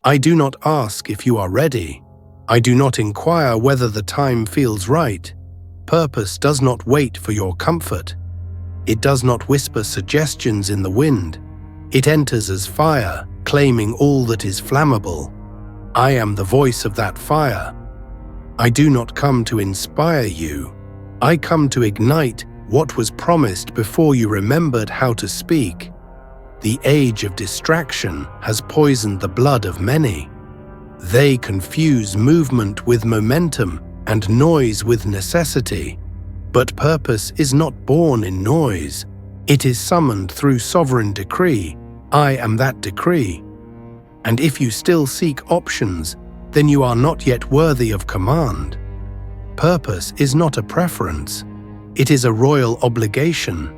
I do not ask if you are ready. I do not inquire whether the time feels right. Purpose does not wait for your comfort. It does not whisper suggestions in the wind. It enters as fire, claiming all that is flammable. I am the voice of that fire. I do not come to inspire you. I come to ignite what was promised before you remembered how to speak. The age of distraction has poisoned the blood of many. They confuse movement with momentum and noise with necessity. But purpose is not born in noise. It is summoned through sovereign decree. I am that decree. And if you still seek options, then you are not yet worthy of command. Purpose is not a preference. It is a royal obligation.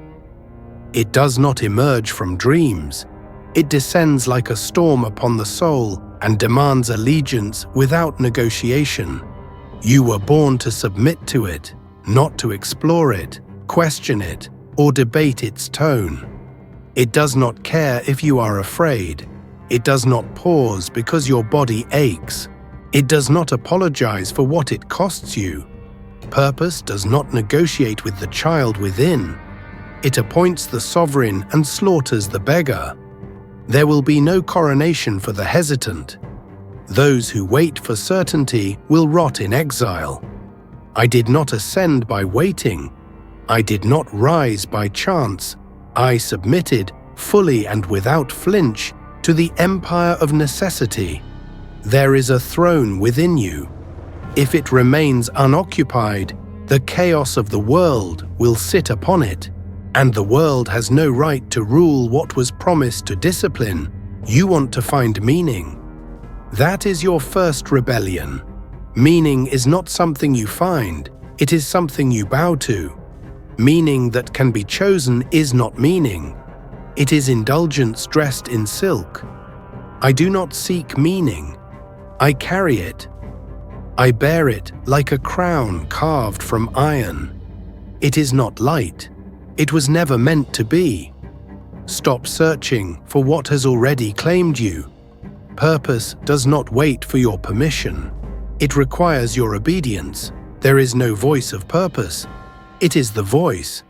It does not emerge from dreams. It descends like a storm upon the soul and demands allegiance without negotiation. You were born to submit to it, not to explore it, question it, or debate its tone. It does not care if you are afraid. It does not pause because your body aches. It does not apologize for what it costs you. Purpose does not negotiate with the child within. It appoints the sovereign and slaughters the beggar. There will be no coronation for the hesitant. Those who wait for certainty will rot in exile. I did not ascend by waiting. I did not rise by chance. I submitted, fully and without flinch, to the empire of necessity. There is a throne within you. If it remains unoccupied, the chaos of the world will sit upon it, and the world has no right to rule what was promised to discipline. You want to find meaning. That is your first rebellion. Meaning is not something you find, it is something you bow to. Meaning that can be chosen is not meaning. It is indulgence dressed in silk. I do not seek meaning. I carry it. I bear it like a crown carved from iron. It is not light. It was never meant to be. Stop searching for what has already claimed you. Purpose does not wait for your permission. It requires your obedience. There is no voice of purpose. It is the voice.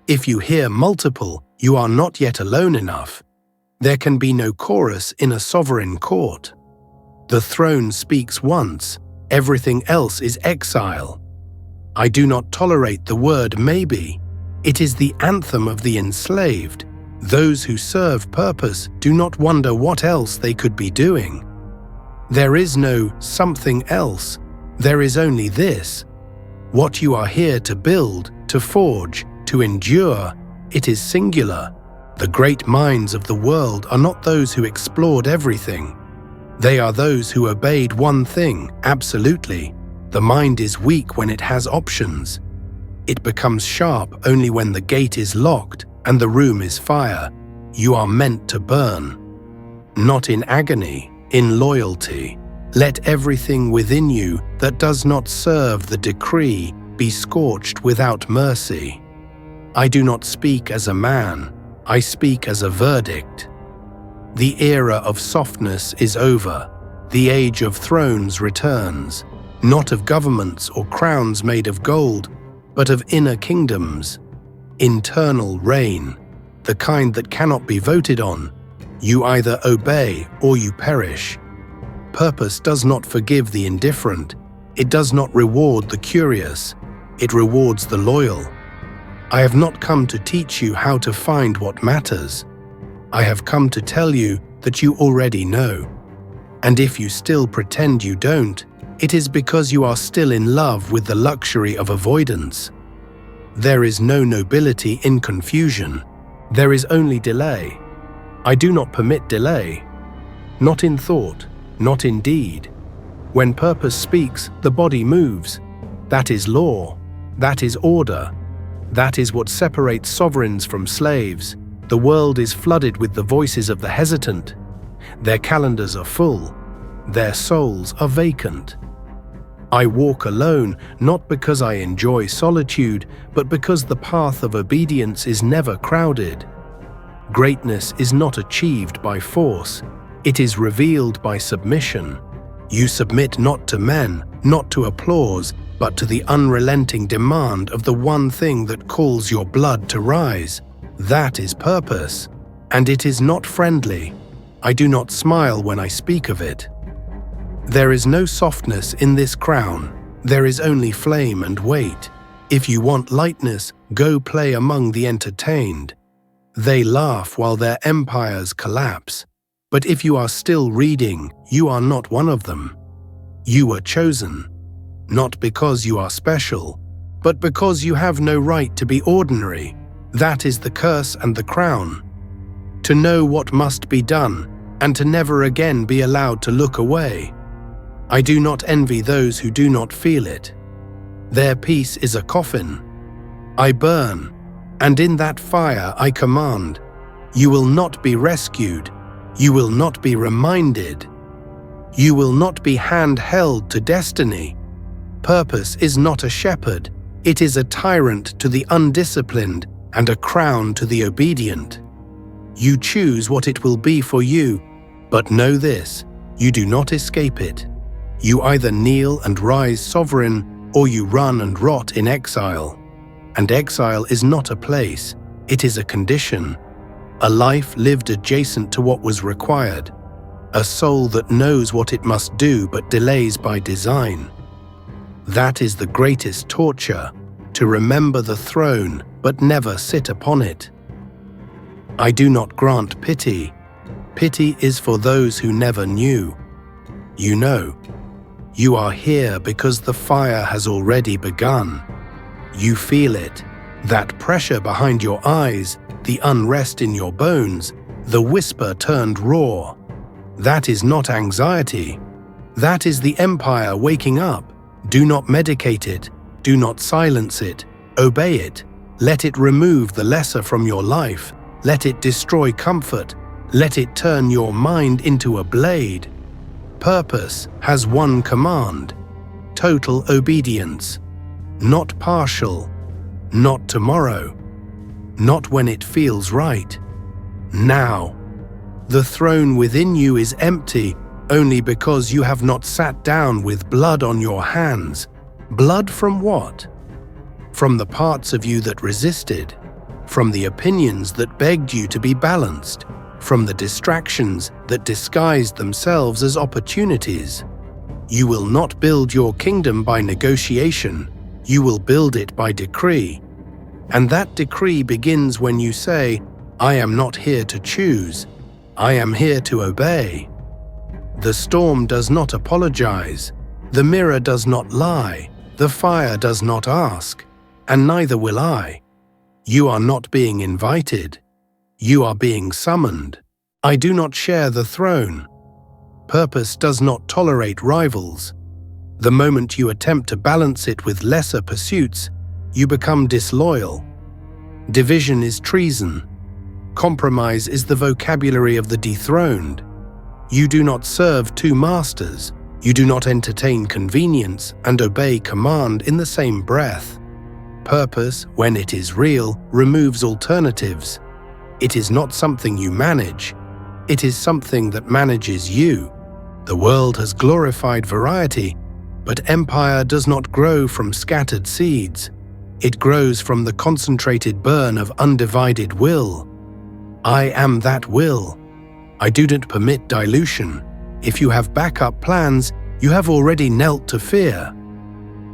If you hear multiple, you are not yet alone enough. There can be no chorus in a sovereign court. The throne speaks once. Everything else is exile. I do not tolerate the word maybe. It is the anthem of the enslaved. Those who serve purpose do not wonder what else they could be doing. There is no something else. There is only this. What you are here to build, to forge, to endure, it is singular. The great minds of the world are not those who explored everything. They are those who obeyed one thing, absolutely. The mind is weak when it has options. It becomes sharp only when the gate is locked and the room is fire. You are meant to burn. Not in agony, in loyalty. Let everything within you that does not serve the decree be scorched without mercy. I do not speak as a man. I speak as a verdict. The era of softness is over. The age of thrones returns, not of governments or crowns made of gold, but of inner kingdoms. Internal reign, the kind that cannot be voted on. You either obey or you perish. Purpose does not forgive the indifferent. It does not reward the curious. It rewards the loyal. I have not come to teach you how to find what matters. I have come to tell you that you already know. And if you still pretend you don't, it is because you are still in love with the luxury of avoidance. There is no nobility in confusion. There is only delay. I do not permit delay. Not in thought, not in deed. When purpose speaks, the body moves. That is law. That is order. That is what separates sovereigns from slaves. The world is flooded with the voices of the hesitant. Their calendars are full. Their souls are vacant. I walk alone, not because I enjoy solitude, but because the path of obedience is never crowded. Greatness is not achieved by force. It is revealed by submission. You submit not to men, not to applause, but to the unrelenting demand of the one thing that calls your blood to rise. That is purpose, and it is not friendly. I do not smile when I speak of it. There is no softness in this crown. There is only flame and weight. If you want lightness, go play among the entertained. They laugh while their empires collapse. But if you are still reading, you are not one of them. You were chosen, not because you are special, but because you have no right to be ordinary. That is the curse and the crown. To know what must be done, and to never again be allowed to look away. I do not envy those who do not feel it. Their peace is a coffin. I burn, and in that fire I command, you will not be rescued, you will not be reminded, you will not be hand-held to destiny. Purpose is not a shepherd, it is a tyrant to the undisciplined and a crown to the obedient. You choose what it will be for you, but know this, you do not escape it. You either kneel and rise sovereign, or you run and rot in exile. And exile is not a place, it is a condition. A life lived adjacent to what was required. A soul that knows what it must do but delays by design. That is the greatest torture, to remember the throne but never sit upon it. I do not grant pity. Pity is for those who never knew. You know. You are here because the fire has already begun. You feel it, that pressure behind your eyes, the unrest in your bones, the whisper turned roar. That is not anxiety. That is the empire waking up. Do not medicate it. Do not silence it. Obey it. Let it remove the lesser from your life. Let it destroy comfort. Let it turn your mind into a blade. Purpose has one command: total obedience. Not partial. Not tomorrow. Not when it feels right. Now. The throne within you is empty only because you have not sat down with blood on your hands. Blood from what? From the parts of you that resisted, from the opinions that begged you to be balanced, from the distractions that disguised themselves as opportunities. You will not build your kingdom by negotiation, you will build it by decree. And that decree begins when you say, I am not here to choose, I am here to obey. The storm does not apologize, the mirror does not lie, the fire does not ask, and neither will I. You are not being invited, you are being summoned. I do not share the throne. Purpose does not tolerate rivals. The moment you attempt to balance it with lesser pursuits, you become disloyal. Division is treason. Compromise is the vocabulary of the dethroned. You do not serve two masters. You do not entertain convenience and obey command in the same breath. Purpose, when it is real, removes alternatives. It is not something you manage. It is something that manages you. The world has glorified variety, but empire does not grow from scattered seeds. It grows from the concentrated burn of undivided will. I am that will. I do not permit dilution. If you have backup plans, you have already knelt to fear.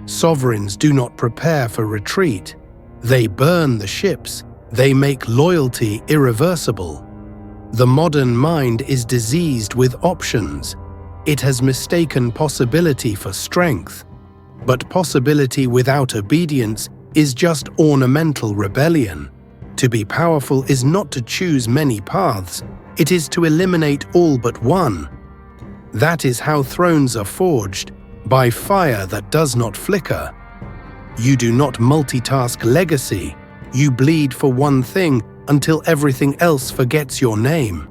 Sovereigns do not prepare for retreat. They burn the ships. They make loyalty irreversible. The modern mind is diseased with options. It has mistaken possibility for strength. But possibility without obedience is just ornamental rebellion. To be powerful is not to choose many paths, it is to eliminate all but one. That is how thrones are forged, by fire that does not flicker. You do not multitask legacy, you bleed for one thing until everything else forgets your name.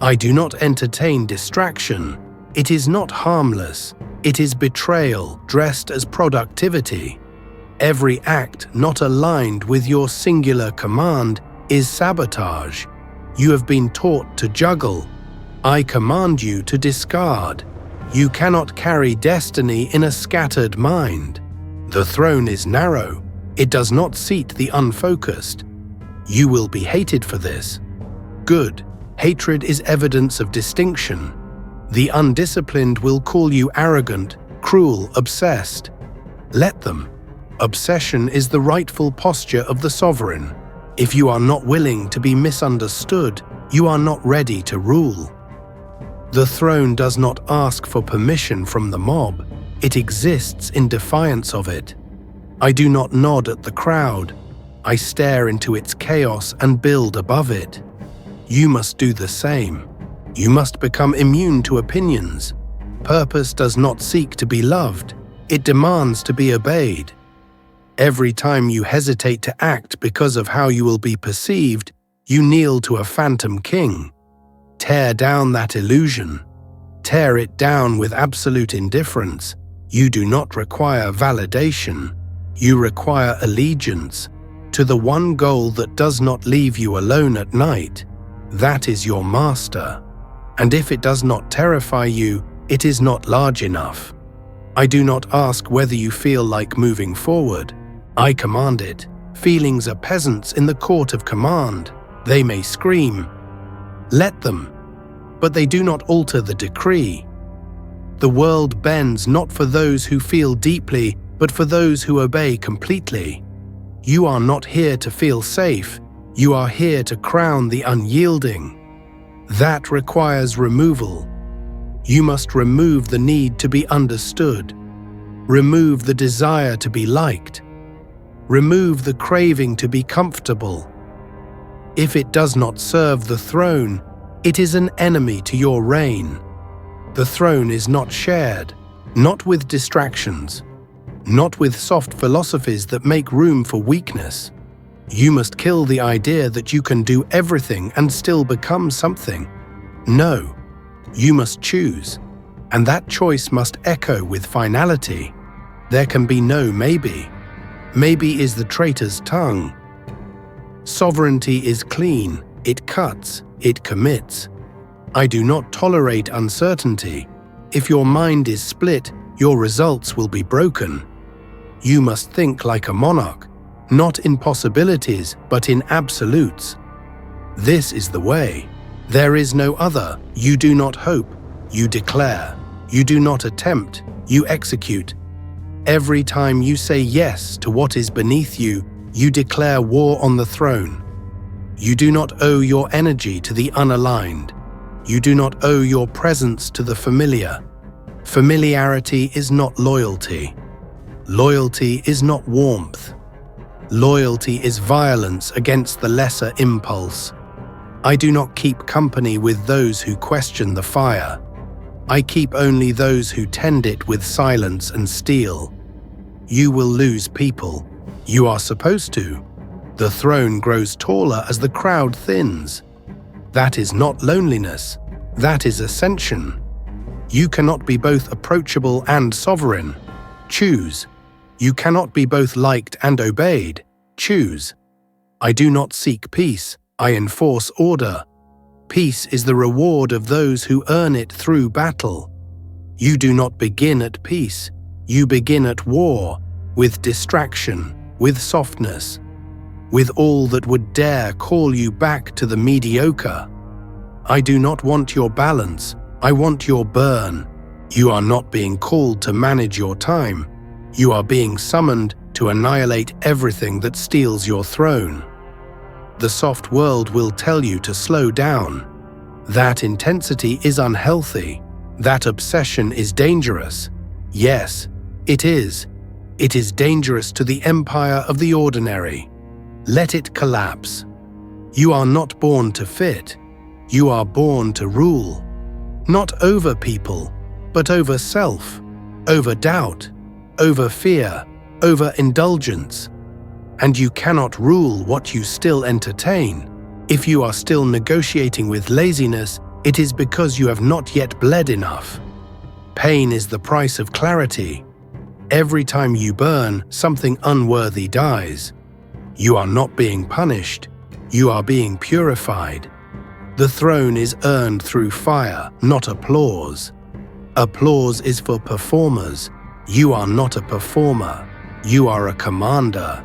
I do not entertain distraction. It is not harmless, it is betrayal dressed as productivity. Every act not aligned with your singular command is sabotage. You have been taught to juggle. I command you to discard. You cannot carry destiny in a scattered mind. The throne is narrow. It does not seat the unfocused. You will be hated for this. Good. Hatred is evidence of distinction. The undisciplined will call you arrogant, cruel, obsessed. Let them. Obsession is the rightful posture of the sovereign. If you are not willing to be misunderstood, you are not ready to rule. The throne does not ask for permission from the mob. It exists in defiance of it. I do not nod at the crowd. I stare into its chaos and build above it. You must do the same. You must become immune to opinions. Purpose does not seek to be loved. It demands to be obeyed. Every time you hesitate to act because of how you will be perceived, you kneel to a phantom king. Tear down that illusion. Tear it down with absolute indifference. You do not require validation. You require allegiance to the one goal that does not leave you alone at night. That is your master. And if it does not terrify you, it is not large enough. I do not ask whether you feel like moving forward. I command it. Feelings are peasants in the court of command. They may scream. Let them. But they do not alter the decree. The world bends not for those who feel deeply, but for those who obey completely. You are not here to feel safe. You are here to crown the unyielding. That requires removal. You must remove the need to be understood. Remove the desire to be liked. Remove the craving to be comfortable. If it does not serve the throne, it is an enemy to your reign. The throne is not shared, not with distractions, not with soft philosophies that make room for weakness. You must kill the idea that you can do everything and still become something. No, you must choose, and that choice must echo with finality. There can be no maybe. Maybe is the traitor's tongue. Sovereignty is clean, it cuts, it commits. I do not tolerate uncertainty. If your mind is split, your results will be broken. You must think like a monarch, not in possibilities, but in absolutes. This is the way. There is no other. You do not hope, you declare. You do not attempt, you execute. Every time you say yes to what is beneath you, you declare war on the throne. You do not owe your energy to the unaligned. You do not owe your presence to the familiar. Familiarity is not loyalty. Loyalty is not warmth. Loyalty is violence against the lesser impulse. I do not keep company with those who question the fire. I keep only those who tend it with silence and steel. You will lose people. You are supposed to. The throne grows taller as the crowd thins. That is not loneliness. That is ascension. You cannot be both approachable and sovereign. Choose. You cannot be both liked and obeyed. Choose. I do not seek peace. I enforce order. Peace is the reward of those who earn it through battle. You do not begin at peace. You begin at war, with distraction, with softness, with all that would dare call you back to the mediocre. I do not want your balance. I want your burn. You are not being called to manage your time. You are being summoned to annihilate everything that steals your throne. The soft world will tell you to slow down. That intensity is unhealthy. That obsession is dangerous. Yes, it is. It is dangerous to the empire of the ordinary. Let it collapse. You are not born to fit. You are born to rule. Not over people, but over self, over doubt, over fear, over indulgence. And you cannot rule what you still entertain. If you are still negotiating with laziness, it is because you have not yet bled enough. Pain is the price of clarity. Every time you burn, something unworthy dies. You are not being punished. You are being purified. The throne is earned through fire, not applause. Applause is for performers. You are not a performer. You are a commander.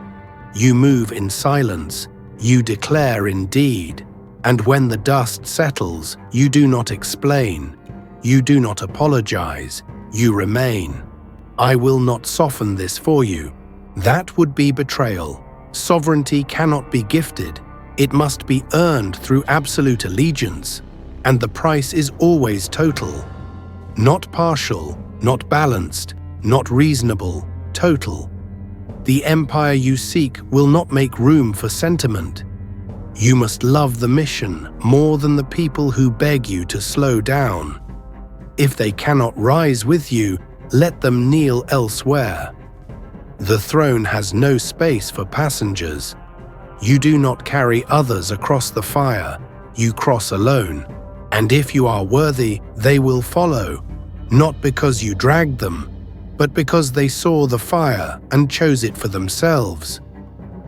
You move in silence. You declare in deed. And when the dust settles, you do not explain. You do not apologize. You remain. I will not soften this for you. That would be betrayal. Sovereignty cannot be gifted. It must be earned through absolute allegiance. And the price is always total. Not partial, not balanced, not reasonable, total. The empire you seek will not make room for sentiment. You must love the mission more than the people who beg you to slow down. If they cannot rise with you, let them kneel elsewhere. The throne has no space for passengers. You do not carry others across the fire, you cross alone. And if you are worthy, they will follow, not because you dragged them, but because they saw the fire and chose it for themselves.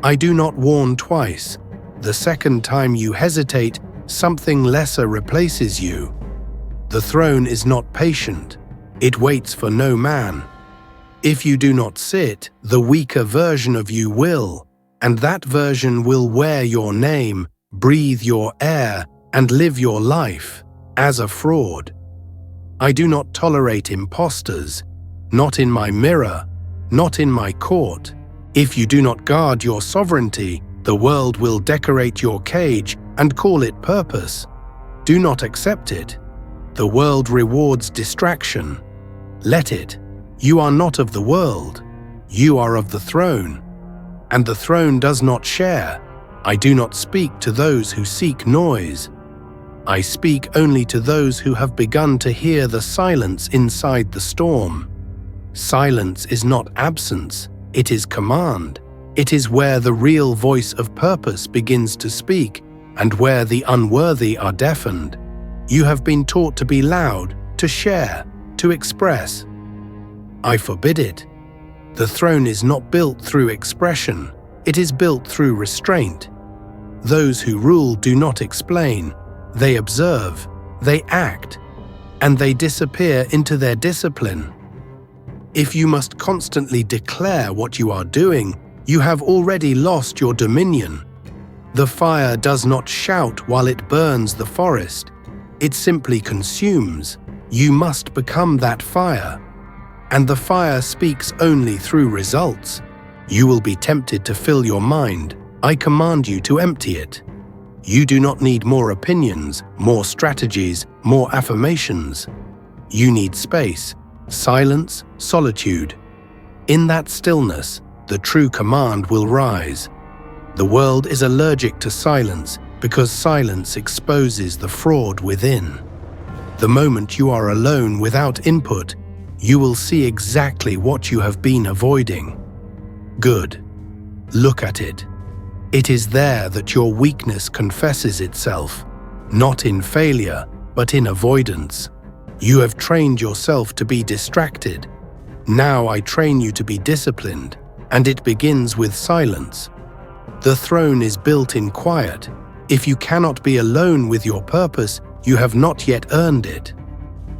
I do not warn twice. The second time you hesitate, something lesser replaces you. The throne is not patient. It waits for no man. If you do not sit, the weaker version of you will, and that version will wear your name, breathe your air, and live your life as a fraud. I do not tolerate impostors, not in my mirror, not in my court. If you do not guard your sovereignty, the world will decorate your cage and call it purpose. Do not accept it. The world rewards distraction. Let it. You are not of the world. You are of the throne. And the throne does not share. I do not speak to those who seek noise. I speak only to those who have begun to hear the silence inside the storm. Silence is not absence, it is command. It is where the real voice of purpose begins to speak, and where the unworthy are deafened. You have been taught to be loud, to share, to express. I forbid it. The throne is not built through expression, it is built through restraint. Those who rule do not explain, they observe, they act, and they disappear into their discipline. If you must constantly declare what you are doing, you have already lost your dominion. The fire does not shout while it burns the forest. It simply consumes. You must become that fire. And the fire speaks only through results. You will be tempted to fill your mind. I command you to empty it. You do not need more opinions, more strategies, more affirmations. You need space, silence, solitude. In that stillness, the true command will rise. The world is allergic to silence because silence exposes the fraud within. The moment you are alone without input, you will see exactly what you have been avoiding. Good. Look at it. It is there that your weakness confesses itself, not in failure, but in avoidance. You have trained yourself to be distracted. Now I train you to be disciplined, and it begins with silence. The throne is built in quiet. If you cannot be alone with your purpose, you have not yet earned it.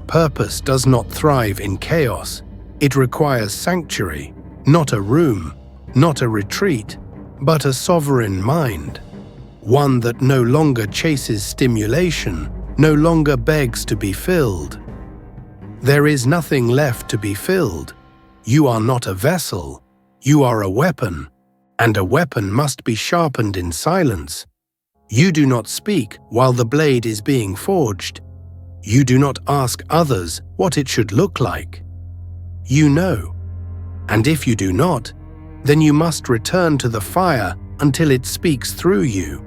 Purpose does not thrive in chaos. It requires sanctuary, not a room, not a retreat, but a sovereign mind. One that no longer chases stimulation, no longer begs to be filled. There is nothing left to be filled. You are not a vessel. You are a weapon, and a weapon must be sharpened in silence. You do not speak while the blade is being forged. You do not ask others what it should look like. You know. And if you do not, then you must return to the fire until it speaks through you.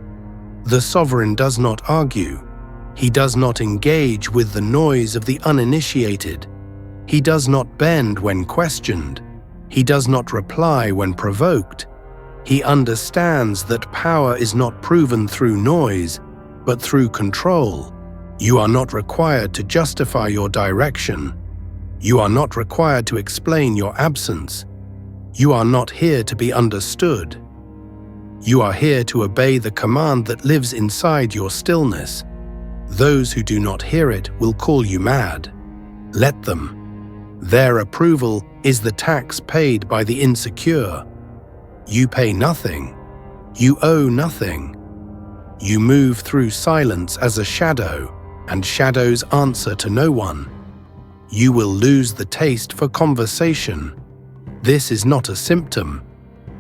The sovereign does not argue. He does not engage with the noise of the uninitiated. He does not bend when questioned. He does not reply when provoked. He understands that power is not proven through noise, but through control. You are not required to justify your direction. You are not required to explain your absence. You are not here to be understood. You are here to obey the command that lives inside your stillness. Those who do not hear it will call you mad. Let them. Their approval is the tax paid by the insecure. You pay nothing. You owe nothing. You move through silence as a shadow, and shadows answer to no one. You will lose the taste for conversation. This is not a symptom.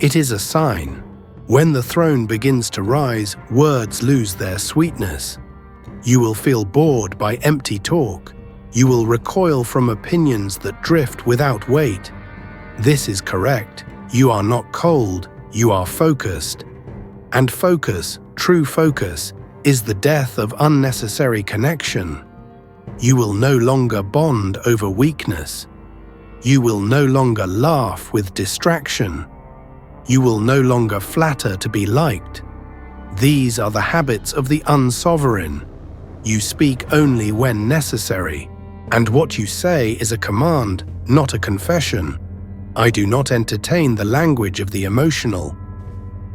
It is a sign. When the throne begins to rise, words lose their sweetness. You will feel bored by empty talk. You will recoil from opinions that drift without weight. This is correct. You are not cold, you are focused. And focus, true focus, is the death of unnecessary connection. You will no longer bond over weakness. You will no longer laugh with distraction. You will no longer flatter to be liked. These are the habits of the unsovereign. You speak only when necessary, and what you say is a command, not a confession. I do not entertain the language of the emotional.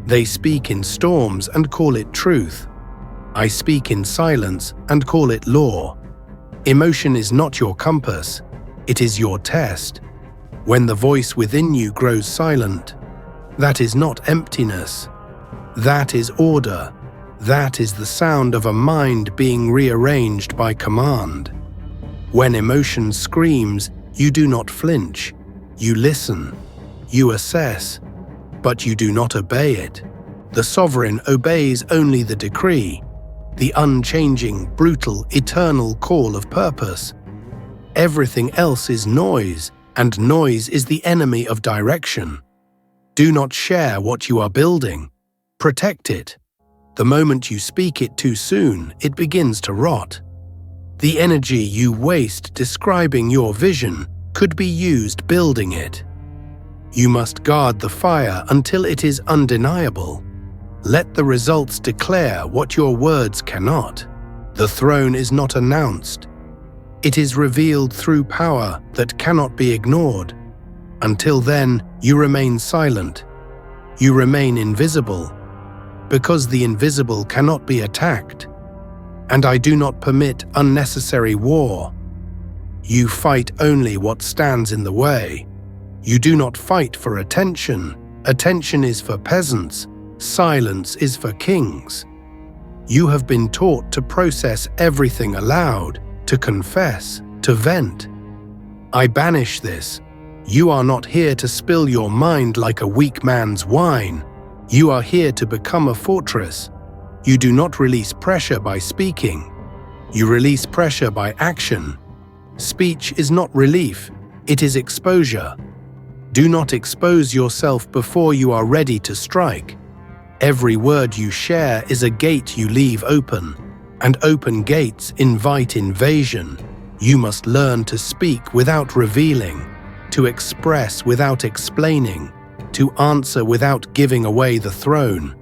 They speak in storms and call it truth. I speak in silence and call it law. Emotion is not your compass, it is your test. When the voice within you grows silent, that is not emptiness. That is order. That is the sound of a mind being rearranged by command. When emotion screams, you do not flinch. You listen. You assess. But you do not obey it. The sovereign obeys only the decree, the unchanging, brutal, eternal call of purpose. Everything else is noise, and noise is the enemy of direction. Do not share what you are building. Protect it. The moment you speak it too soon, it begins to rot. The energy you waste describing your vision could be used building it. You must guard the fire until it is undeniable. Let the results declare what your words cannot. The throne is not announced. It is revealed through power that cannot be ignored. Until then, you remain silent. You remain invisible, because the invisible cannot be attacked. And I do not permit unnecessary war. You fight only what stands in the way. You do not fight for attention. Attention is for peasants. Silence is for kings. You have been taught to process everything aloud, to confess, to vent. I banish this. You are not here to spill your mind like a weak man's wine. You are here to become a fortress. You do not release pressure by speaking. You release pressure by action. Speech is not relief, it is exposure. Do not expose yourself before you are ready to strike. Every word you share is a gate you leave open, and open gates invite invasion. You must learn to speak without revealing, to express without explaining, to answer without giving away the throne.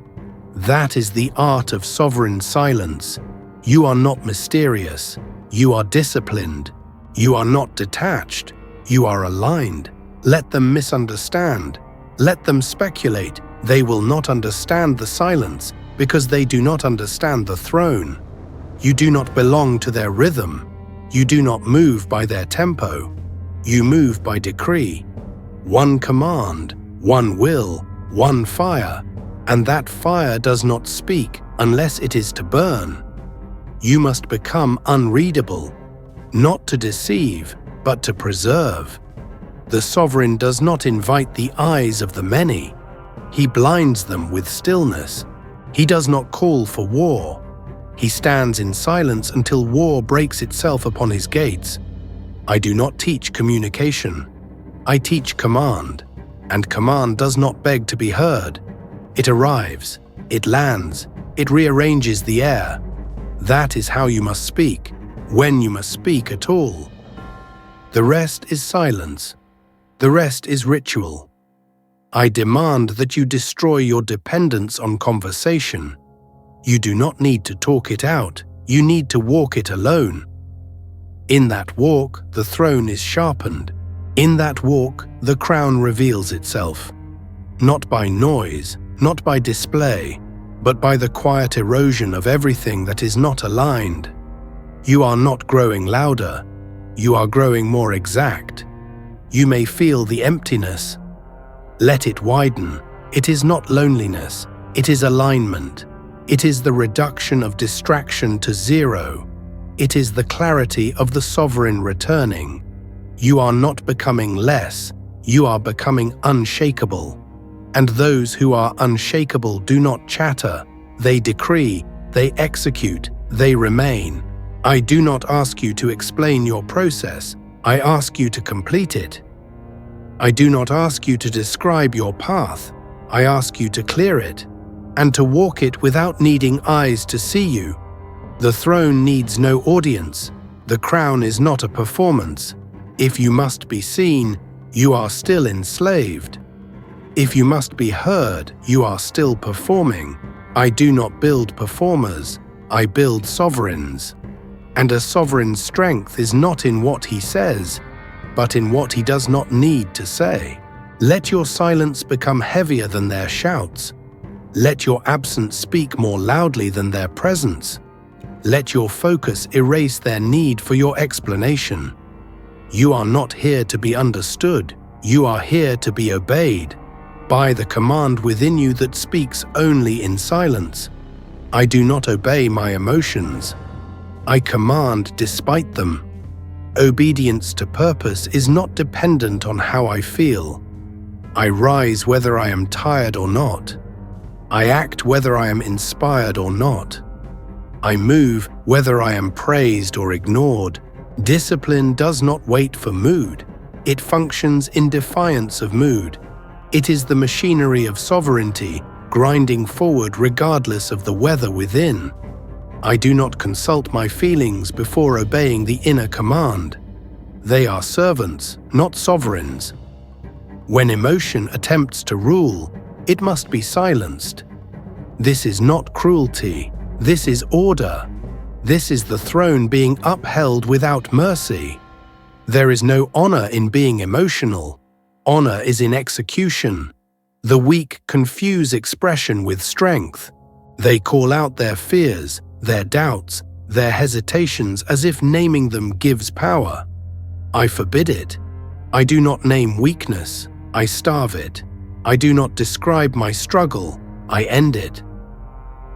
That is the art of sovereign silence. You are not mysterious. You are disciplined. You are not detached. You are aligned. Let them misunderstand. Let them speculate. They will not understand the silence because they do not understand the throne. You do not belong to their rhythm. You do not move by their tempo. You move by decree. One command, one will, one fire, and that fire does not speak unless it is to burn. You must become unreadable, not to deceive, but to preserve. The sovereign does not invite the eyes of the many. He blinds them with stillness. He does not call for war. He stands in silence until war breaks itself upon his gates. I do not teach communication. I teach command, and command does not beg to be heard. It arrives, it lands, it rearranges the air. That is how you must speak, when you must speak at all. The rest is silence. The rest is ritual. I demand that you destroy your dependence on conversation. You do not need to talk it out, you need to walk it alone. In that walk, the throne is sharpened. In that walk, the crown reveals itself. Not by noise, not by display, but by the quiet erosion of everything that is not aligned. You are not growing louder. You are growing more exact. You may feel the emptiness. Let it widen. It is not loneliness. It is alignment. It is the reduction of distraction to zero. It is the clarity of the sovereign returning. You are not becoming less. You are becoming unshakable. And those who are unshakable do not chatter. They decree. They execute. They remain. I do not ask you to explain your process. I ask you to complete it. I do not ask you to describe your path. I ask you to clear it, and to walk it without needing eyes to see you. The throne needs no audience. The crown is not a performance. If you must be seen, you are still enslaved. If you must be heard, you are still performing. I do not build performers. I build sovereigns. And a sovereign's strength is not in what he says, but in what he does not need to say. Let your silence become heavier than their shouts. Let your absence speak more loudly than their presence. Let your focus erase their need for your explanation. You are not here to be understood. You are here to be obeyed by the command within you that speaks only in silence. I do not obey my emotions. I command despite them. Obedience to purpose is not dependent on how I feel. I rise whether I am tired or not. I act whether I am inspired or not. I move whether I am praised or ignored. Discipline does not wait for mood. It functions in defiance of mood. It is the machinery of sovereignty, grinding forward regardless of the weather within. I do not consult my feelings before obeying the inner command. They are servants, not sovereigns. When emotion attempts to rule, it must be silenced. This is not cruelty. This is order. This is the throne being upheld without mercy. There is no honor in being emotional. Honor is in execution. The weak confuse expression with strength. They call out their fears, their doubts, their hesitations as if naming them gives power. I forbid it. I do not name weakness. I starve it. I do not describe my struggle. I end it.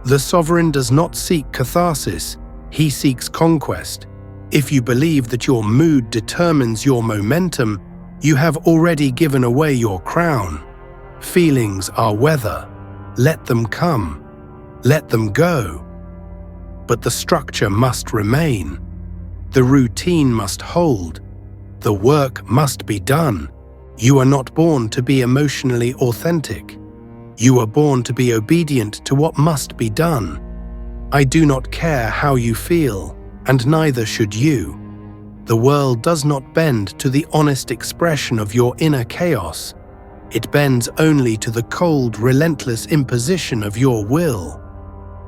The sovereign does not seek catharsis. He seeks conquest. If you believe that your mood determines your momentum, you have already given away your crown. Feelings are weather. Let them come. Let them go. But the structure must remain. The routine must hold. The work must be done. You are not born to be emotionally authentic. You are born to be obedient to what must be done. I do not care how you feel, and neither should you. The world does not bend to the honest expression of your inner chaos. It bends only to the cold, relentless imposition of your will.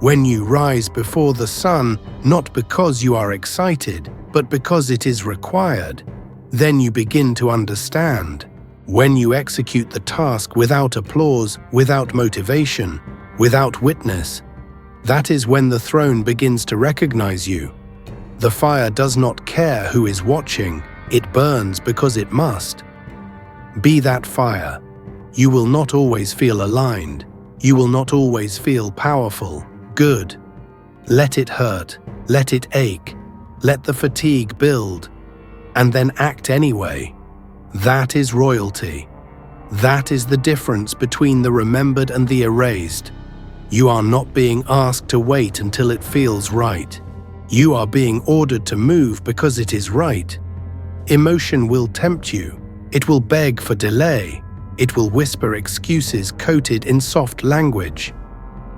When you rise before the sun, not because you are excited, but because it is required, then you begin to understand. When you execute the task without applause, without motivation, without witness, that is when the throne begins to recognize you. The fire does not care who is watching. It burns because it must. Be that fire. You will not always feel aligned. You will not always feel powerful, good. Let it hurt. Let it ache. Let the fatigue build. And then act anyway. That is royalty. That is the difference between the remembered and the erased. You are not being asked to wait until it feels right. You are being ordered to move because it is right. Emotion will tempt you. It will beg for delay. It will whisper excuses coated in soft language.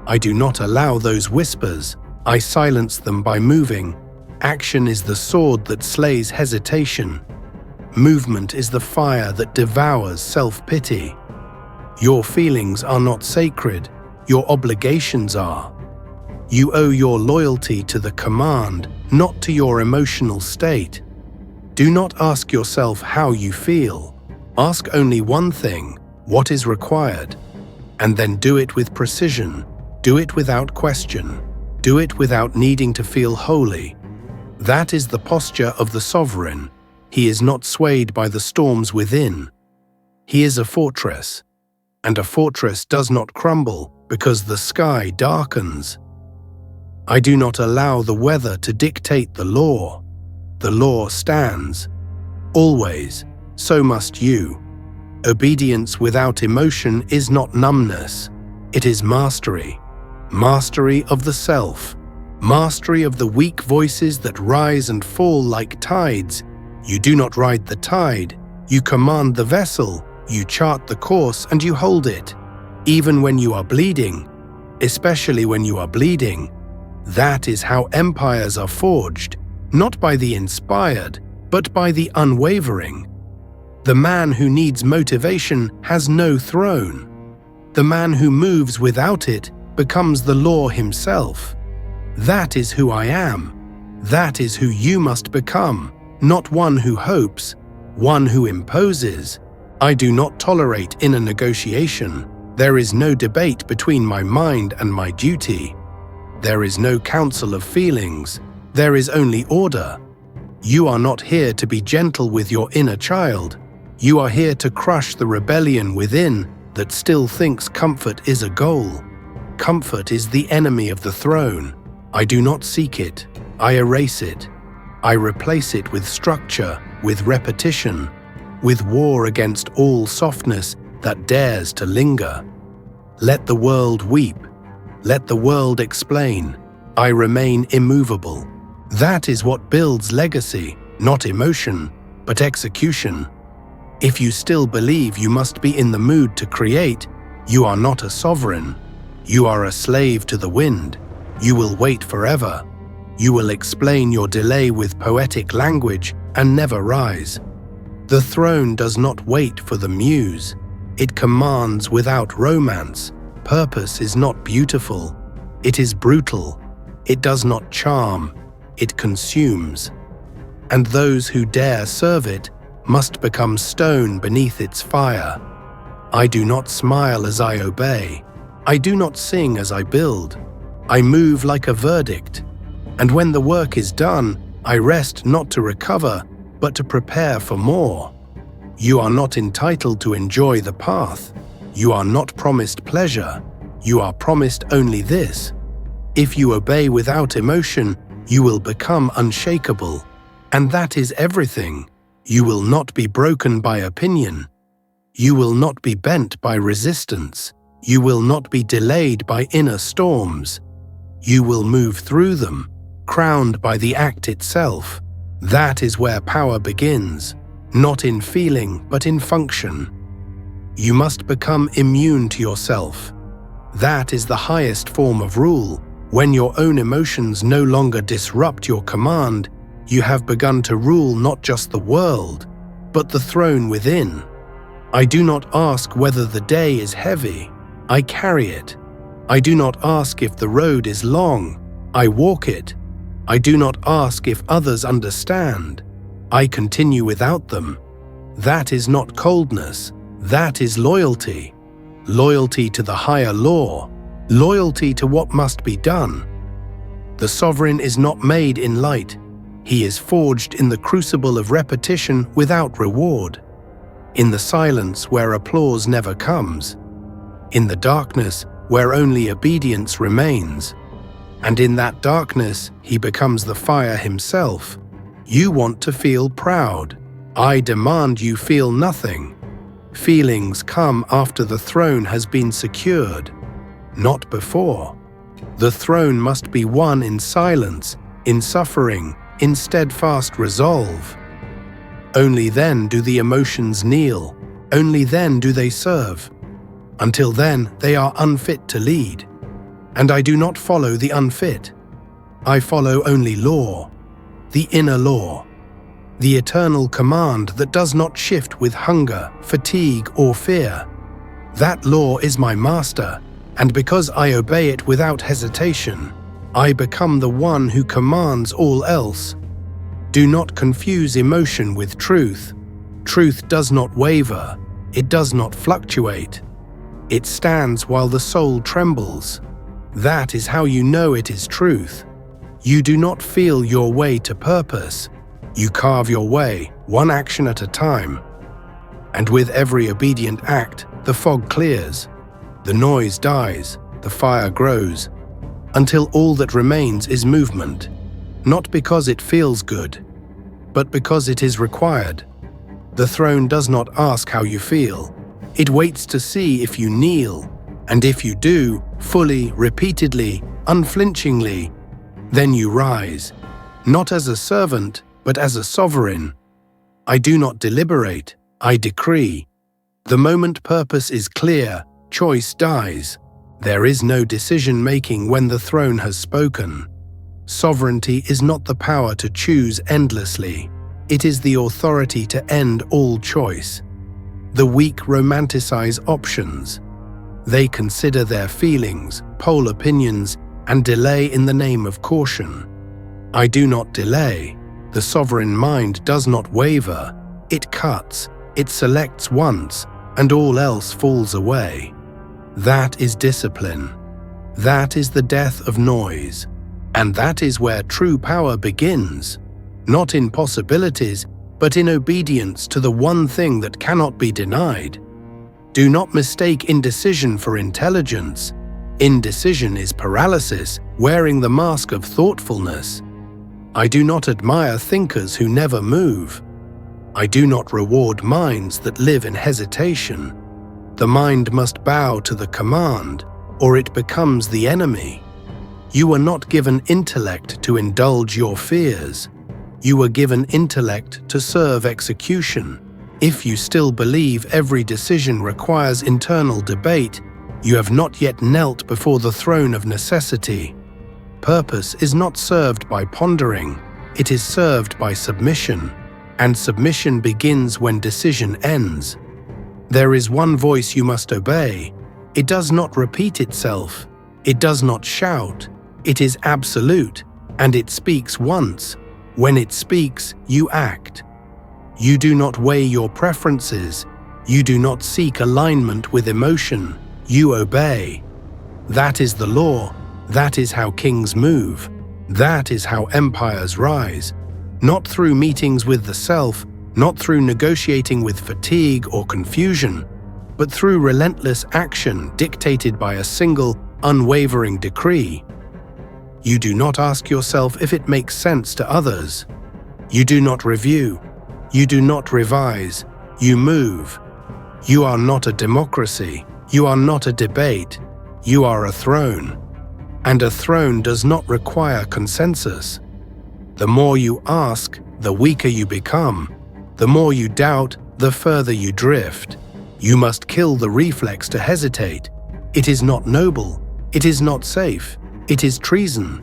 I do not allow those whispers. I silence them by moving. Action is the sword that slays hesitation. Movement is the fire that devours self-pity. Your feelings are not sacred. Your obligations are. You owe your loyalty to the command, not to your emotional state. Do not ask yourself how you feel. Ask only one thing, what is required, and then do it with precision. Do it without question. Do it without needing to feel holy. That is the posture of the sovereign. He is not swayed by the storms within. He is a fortress, and a fortress does not crumble because the sky darkens. I do not allow the weather to dictate the law. The law stands. Always, so must you. Obedience without emotion is not numbness. It is mastery. Mastery of the self. Mastery of the weak voices that rise and fall like tides. You do not ride the tide. You command the vessel. You chart the course and you hold it. Even when you are bleeding, especially when you are bleeding. That is how empires are forged, not by the inspired, but by the unwavering. The man who needs motivation has no throne. The man who moves without it becomes the law himself. That is who I am. That is who you must become, not one who hopes, one who imposes. I do not tolerate inner negotiation. There is no debate between my mind and my duty. There is no council of feelings. There is only order. You are not here to be gentle with your inner child. You are here to crush the rebellion within that still thinks comfort is a goal. Comfort is the enemy of the throne. I do not seek it. I erase it. I replace it with structure, with repetition, with war against all softness that dares to linger. Let the world weep. Let the world explain. I remain immovable. That is what builds legacy, not emotion, but execution. If you still believe you must be in the mood to create, you are not a sovereign. You are a slave to the wind. You will wait forever. You will explain your delay with poetic language and never rise. The throne does not wait for the muse. It commands without romance. Purpose is not beautiful. It is brutal. It does not charm. It consumes. And those who dare serve it must become stone beneath its fire. I do not smile as I obey. I do not sing as I build. I move like a verdict. And when the work is done, I rest not to recover, but to prepare for more. You are not entitled to enjoy the path. You are not promised pleasure. You are promised only this. If you obey without emotion, you will become unshakable. And that is everything. You will not be broken by opinion. You will not be bent by resistance. You will not be delayed by inner storms. You will move through them, crowned by the act itself. That is where power begins, not in feeling but in function. You must become immune to yourself. That is the highest form of rule. When your own emotions no longer disrupt your command, you have begun to rule not just the world, but the throne within. I do not ask whether the day is heavy. I carry it. I do not ask if the road is long. I walk it. I do not ask if others understand. I continue without them. That is not coldness. That is loyalty. Loyalty to the higher law. Loyalty to what must be done. The sovereign is not made in light. He is forged in the crucible of repetition without reward. In the silence where applause never comes. In the darkness where only obedience remains. And in that darkness, he becomes the fire himself. You want to feel proud. I demand you feel nothing. Feelings come after the throne has been secured, not before. The throne must be won in silence, in suffering, in steadfast resolve. Only then do the emotions kneel. Only then do they serve. Until then, they are unfit to lead. And I do not follow the unfit. I follow only law, the inner law, the eternal command that does not shift with hunger, fatigue, or fear. That law is my master, and because I obey it without hesitation, I become the one who commands all else. Do not confuse emotion with truth. Truth does not waver. It does not fluctuate. It stands while the soul trembles. That is how you know it is truth. You do not feel your way to purpose. You carve your way, one action at a time. And with every obedient act, the fog clears, the noise dies, the fire grows, until all that remains is movement, not because it feels good, but because it is required. The throne does not ask how you feel. It waits to see if you kneel, and if you do, fully, repeatedly, unflinchingly, then you rise, not as a servant, but as a sovereign. I do not deliberate, I decree. The moment purpose is clear, choice dies. There is no decision-making when the throne has spoken. Sovereignty is not the power to choose endlessly. It is the authority to end all choice. The weak romanticize options. They consider their feelings, poll opinions, and delay in the name of caution. I do not delay. The sovereign mind does not waver. It cuts, it selects once, and all else falls away. That is discipline. That is the death of noise. And that is where true power begins, not in possibilities, but in obedience to the one thing that cannot be denied. Do not mistake indecision for intelligence. Indecision is paralysis, wearing the mask of thoughtfulness. I do not admire thinkers who never move. I do not reward minds that live in hesitation. The mind must bow to the command, or it becomes the enemy. You are not given intellect to indulge your fears. You are given intellect to serve execution. If you still believe every decision requires internal debate, you have not yet knelt before the throne of necessity. Purpose is not served by pondering, it is served by submission, and submission begins when decision ends. There is one voice you must obey. It does not repeat itself, it does not shout, it is absolute, and it speaks once. When it speaks, you act. You do not weigh your preferences, you do not seek alignment with emotion, you obey. That is the law. That is how kings move. That is how empires rise. Not through meetings with the self, not through negotiating with fatigue or confusion, but through relentless action dictated by a single, unwavering decree. You do not ask yourself if it makes sense to others. You do not review. You do not revise. You move. You are not a democracy. You are not a debate. You are a throne. And a throne does not require consensus. The more you ask, the weaker you become. The more you doubt, the further you drift. You must kill the reflex to hesitate. It is not noble. It is not safe. It is treason.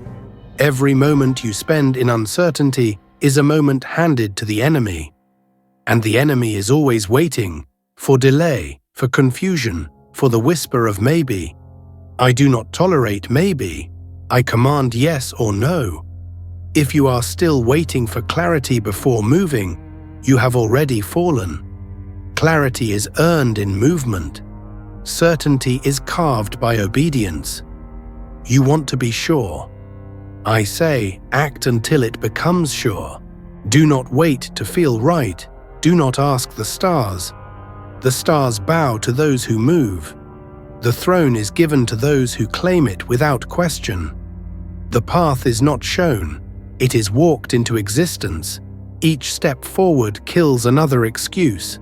Every moment you spend in uncertainty is a moment handed to the enemy. And the enemy is always waiting for delay, for confusion, for the whisper of maybe. I do not tolerate maybe. I command yes or no. If you are still waiting for clarity before moving, you have already fallen. Clarity is earned in movement. Certainty is carved by obedience. You want to be sure. I say, act until it becomes sure. Do not wait to feel right. Do not ask the stars. The stars bow to those who move. The throne is given to those who claim it without question. The path is not shown, it is walked into existence. Each step forward kills another excuse.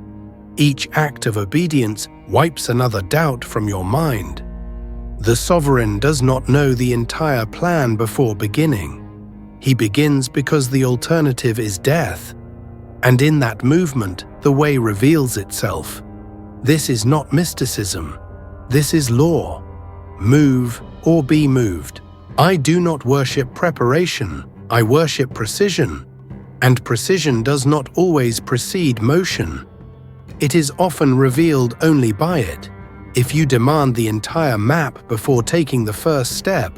Each act of obedience wipes another doubt from your mind. The sovereign does not know the entire plan before beginning. He begins because the alternative is death. And in that movement, the way reveals itself. This is not mysticism. This is law. Move or be moved. I do not worship preparation, I worship precision. And precision does not always precede motion. It is often revealed only by it. If you demand the entire map before taking the first step,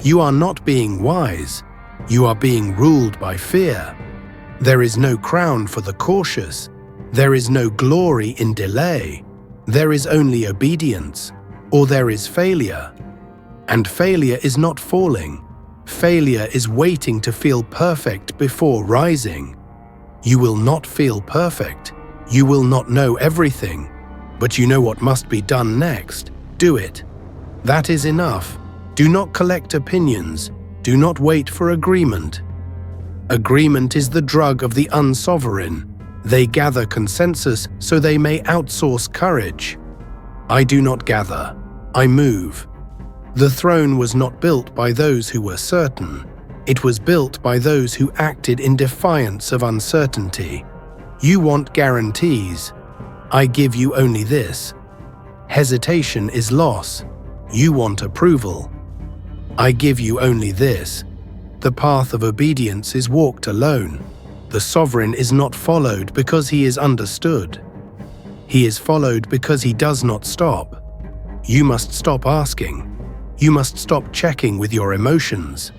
you are not being wise. You are being ruled by fear. There is no crown for the cautious. There is no glory in delay. There is only obedience, or there is failure. And failure is not falling. Failure is waiting to feel perfect before rising. You will not feel perfect. You will not know everything. But you know what must be done next. Do it. That is enough. Do not collect opinions. Do not wait for agreement. Agreement is the drug of the unsovereign. They gather consensus so they may outsource courage. I do not gather. I move. The throne was not built by those who were certain. It was built by those who acted in defiance of uncertainty. You want guarantees. I give you only this. Hesitation is loss. You want approval. I give you only this. The path of obedience is walked alone. The sovereign is not followed because he is understood. He is followed because he does not stop. You must stop asking. You must stop checking with your emotions.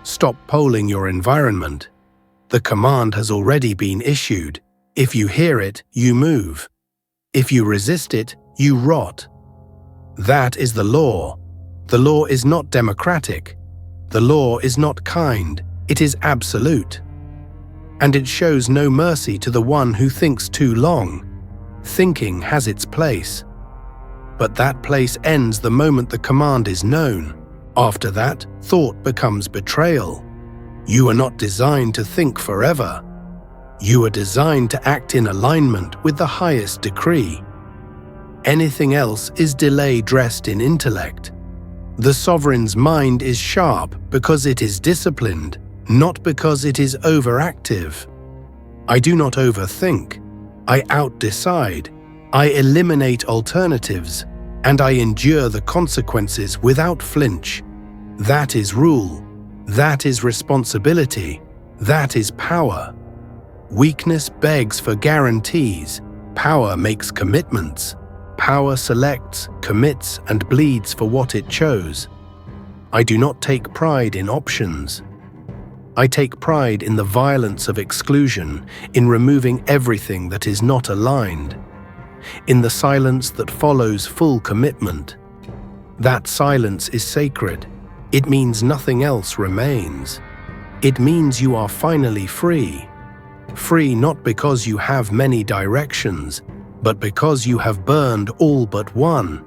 Stop polling your environment. The command has already been issued. If you hear it, you move. If you resist it, you rot. That is the law. The law is not democratic. The law is not kind. It is absolute. And it shows no mercy to the one who thinks too long. Thinking has its place. But that place ends the moment the command is known. After that, thought becomes betrayal. You are not designed to think forever. You are designed to act in alignment with the highest decree. Anything else is delay dressed in intellect. The sovereign's mind is sharp because it is disciplined, not because it is overactive. I do not overthink. I outdecide. I eliminate alternatives, and I endure the consequences without flinch. That is rule. That is responsibility. That is power. Weakness begs for guarantees. Power makes commitments. Power selects, commits, and bleeds for what it chose. I do not take pride in options. I take pride in the violence of exclusion, in removing everything that is not aligned, in the silence that follows full commitment. That silence is sacred. It means nothing else remains. It means you are finally free. Free not because you have many directions, but because you have burned all but one.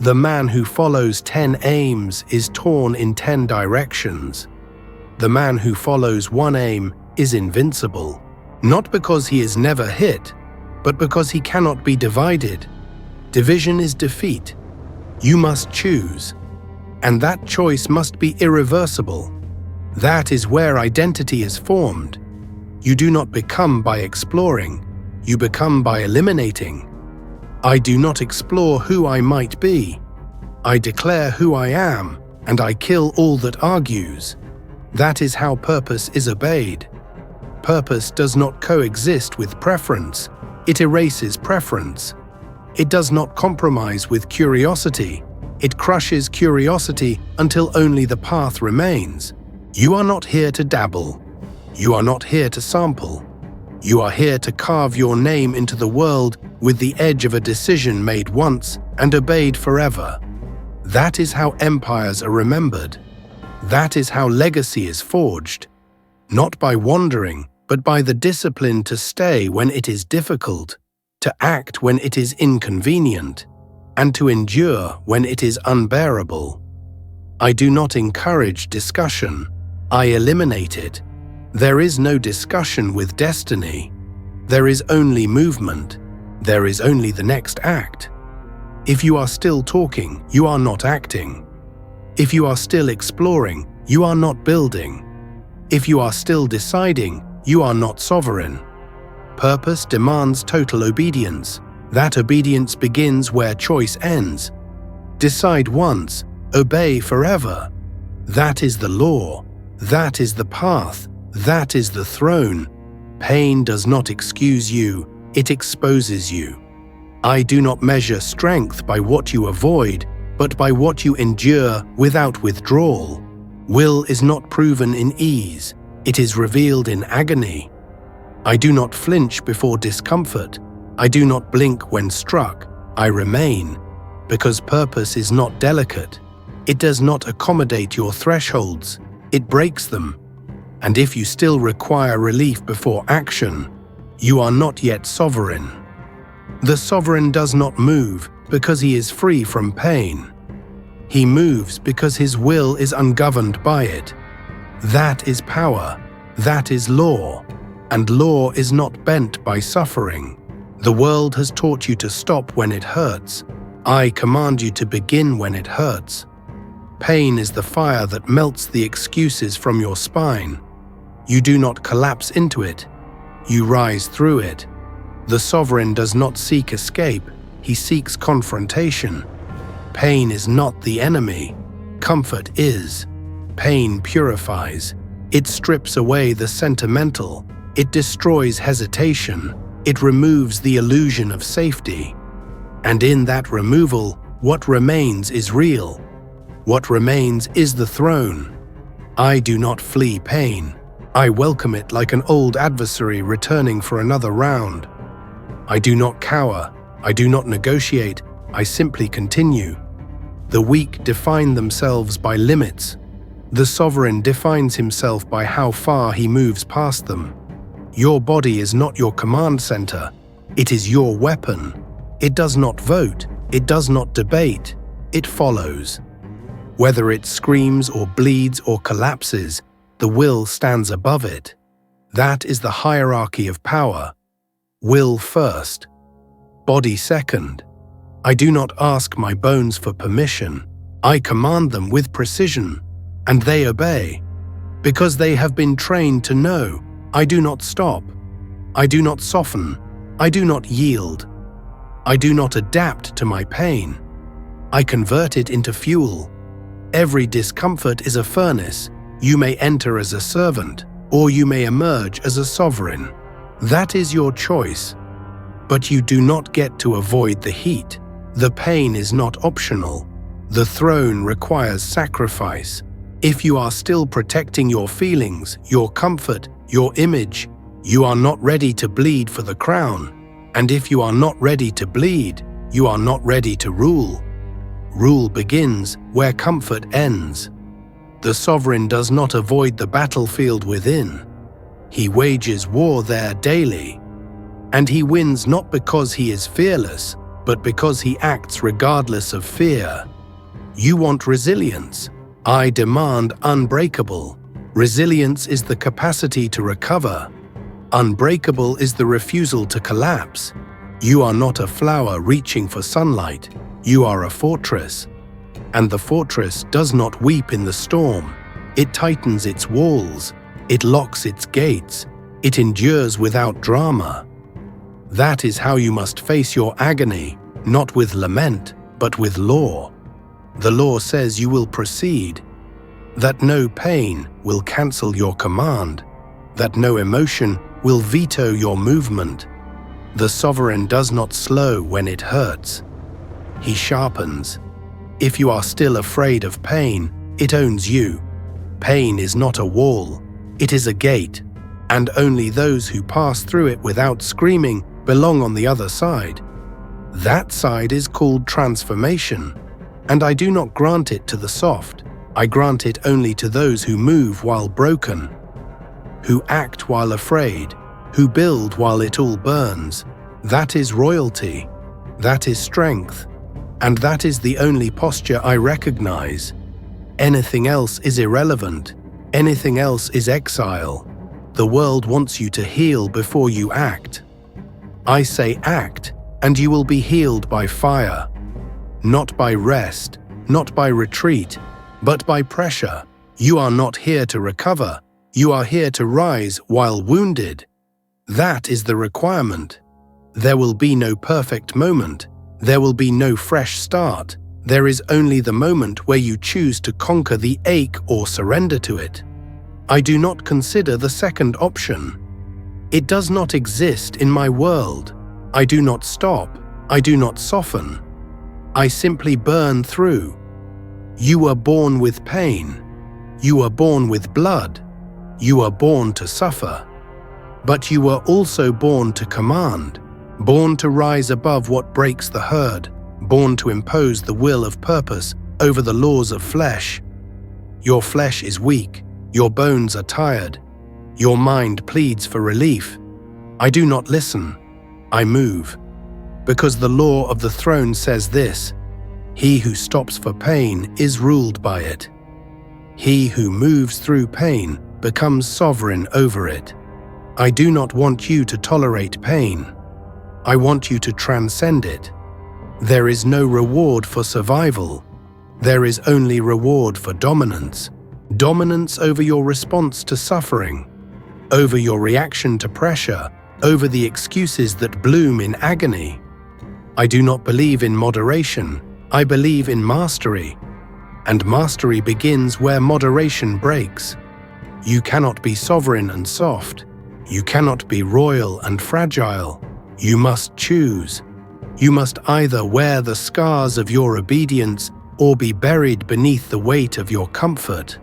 The man who follows 10 aims is torn in 10 directions. The man who follows one aim is invincible, not because he is never hit, but because he cannot be divided. Division is defeat. You must choose, and that choice must be irreversible. That is where identity is formed. You do not become by exploring, you become by eliminating. I do not explore who I might be. I declare who I am, and I kill all that argues. That is how purpose is obeyed. Purpose does not coexist with preference. It erases preference. It does not compromise with curiosity. It crushes curiosity until only the path remains. You are not here to dabble. You are not here to sample. You are here to carve your name into the world with the edge of a decision made once and obeyed forever. That is how empires are remembered. That is how legacy is forged. Not by wandering, but by the discipline to stay when it is difficult, to act when it is inconvenient, and to endure when it is unbearable. I do not encourage discussion. I eliminate it. There is no discussion with destiny. There is only movement. There is only the next act. If you are still talking, you are not acting. If you are still exploring, you are not building. If you are still deciding, you are not sovereign. Purpose demands total obedience. That obedience begins where choice ends. Decide once, obey forever. That is the law. That is the path. That is the throne. Pain does not excuse you, it exposes you. I do not measure strength by what you avoid, but by what you endure without withdrawal. Will is not proven in ease, it is revealed in agony. I do not flinch before discomfort. I do not blink when struck. I remain, because purpose is not delicate. It does not accommodate your thresholds. It breaks them. And if you still require relief before action, you are not yet sovereign. The sovereign does not move because he is free from pain. He moves because his will is ungoverned by it. That is power. That is law. And law is not bent by suffering. The world has taught you to stop when it hurts. I command you to begin when it hurts. Pain is the fire that melts the excuses from your spine. You do not collapse into it. You rise through it. The sovereign does not seek escape. He seeks confrontation. Pain is not the enemy. Comfort is. Pain purifies. It strips away the sentimental. It destroys hesitation. It removes the illusion of safety. And in that removal, what remains is real. What remains is the throne. I do not flee pain. I welcome it like an old adversary returning for another round. I do not cower. I do not negotiate. I simply continue. The weak define themselves by limits. The sovereign defines himself by how far he moves past them. Your body is not your command center. It is your weapon. It does not vote. It does not debate. It follows. Whether it screams or bleeds or collapses, the will stands above it. That is the hierarchy of power. Will first. Body second. I do not ask my bones for permission. I command them with precision, and they obey. Because they have been trained to know, I do not stop. I do not soften. I do not yield. I do not adapt to my pain. I convert it into fuel. Every discomfort is a furnace. You may enter as a servant, or you may emerge as a sovereign. That is your choice. But you do not get to avoid the heat. The pain is not optional. The throne requires sacrifice. If you are still protecting your feelings, your comfort, your image, you are not ready to bleed for the crown. And if you are not ready to bleed, you are not ready to rule. Rule begins where comfort ends. The sovereign does not avoid the battlefield within. He wages war there daily. And he wins not because he is fearless, but because he acts regardless of fear. You want resilience. I demand unbreakable. Resilience is the capacity to recover. Unbreakable is the refusal to collapse. You are not a flower reaching for sunlight. You are a fortress. And the fortress does not weep in the storm. It tightens its walls. It locks its gates. It endures without drama. That is how you must face your agony, not with lament, but with law. The law says you will proceed, that no pain will cancel your command, that no emotion will veto your movement. The sovereign does not slow when it hurts. He sharpens. If you are still afraid of pain, it owns you. Pain is not a wall, it is a gate, and only those who pass through it without screaming belong on the other side. That side is called transformation, and I do not grant it to the soft. I grant it only to those who move while broken, who act while afraid, who build while it all burns. That is royalty. That is strength. And that is the only posture I recognize. Anything else is irrelevant. Anything else is exile. The world wants you to heal before you act. I say act, and you will be healed by fire. Not by rest, not by retreat, but by pressure. You are not here to recover. You are here to rise while wounded. That is the requirement. There will be no perfect moment. There will be no fresh start. There is only the moment where you choose to conquer the ache or surrender to it. I do not consider the second option. It does not exist in my world. I do not stop. I do not soften. I simply burn through. You were born with pain. You were born with blood. You were born to suffer. But you were also born to command. Born to rise above what breaks the herd, born to impose the will of purpose over the laws of flesh. Your flesh is weak, Your bones are tired. Your mind pleads for relief. I do not listen. I move. Because the law of the throne says this: he who stops for pain is ruled by it. He who moves through pain becomes sovereign over it. I do not want you to tolerate pain. I want you to transcend it. There is no reward for survival. There is only reward for dominance. Dominance over your response to suffering, over your reaction to pressure, over the excuses that bloom in agony. I do not believe in moderation. I believe in mastery. And mastery begins where moderation breaks. You cannot be sovereign and soft. You cannot be royal and fragile. You must choose. You must either wear the scars of your obedience or be buried beneath the weight of your comfort.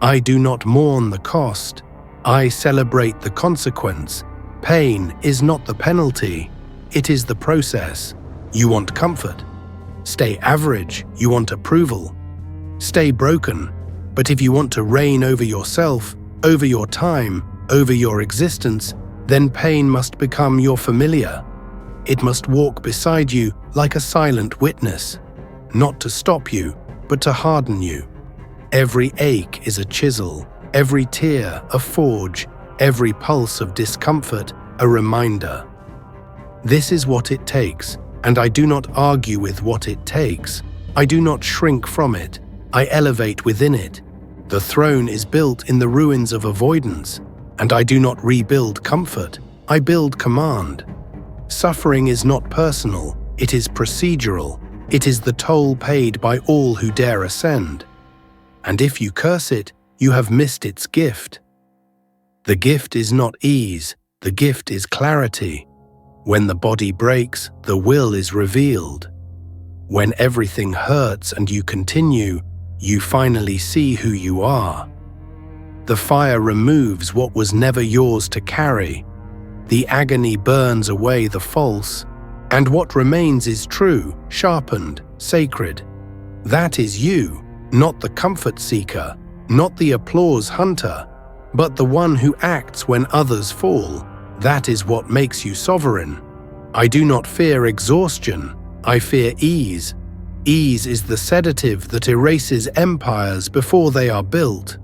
I do not mourn the cost. I celebrate the consequence. Pain is not the penalty. It is the process. You want comfort. Stay average. You want approval. Stay broken. But if you want to reign over yourself, over your time, over your existence, then pain must become your familiar. It must walk beside you like a silent witness, not to stop you, but to harden you. Every ache is a chisel, every tear a forge, every pulse of discomfort a reminder. This is what it takes, and I do not argue with what it takes. I do not shrink from it. I elevate within it. The throne is built in the ruins of avoidance, and I do not rebuild comfort. I build command. Suffering is not personal, it is procedural. It is the toll paid by all who dare ascend. And if you curse it, you have missed its gift. The gift is not ease, the gift is clarity. When the body breaks, the will is revealed. When everything hurts and you continue, you finally see who you are. The fire removes what was never yours to carry. The agony burns away the false, and what remains is true, sharpened, sacred. That is you, not the comfort seeker, not the applause hunter, but the one who acts when others fall. That is what makes you sovereign. I do not fear exhaustion, I fear ease. Ease is the sedative that erases empires before they are built.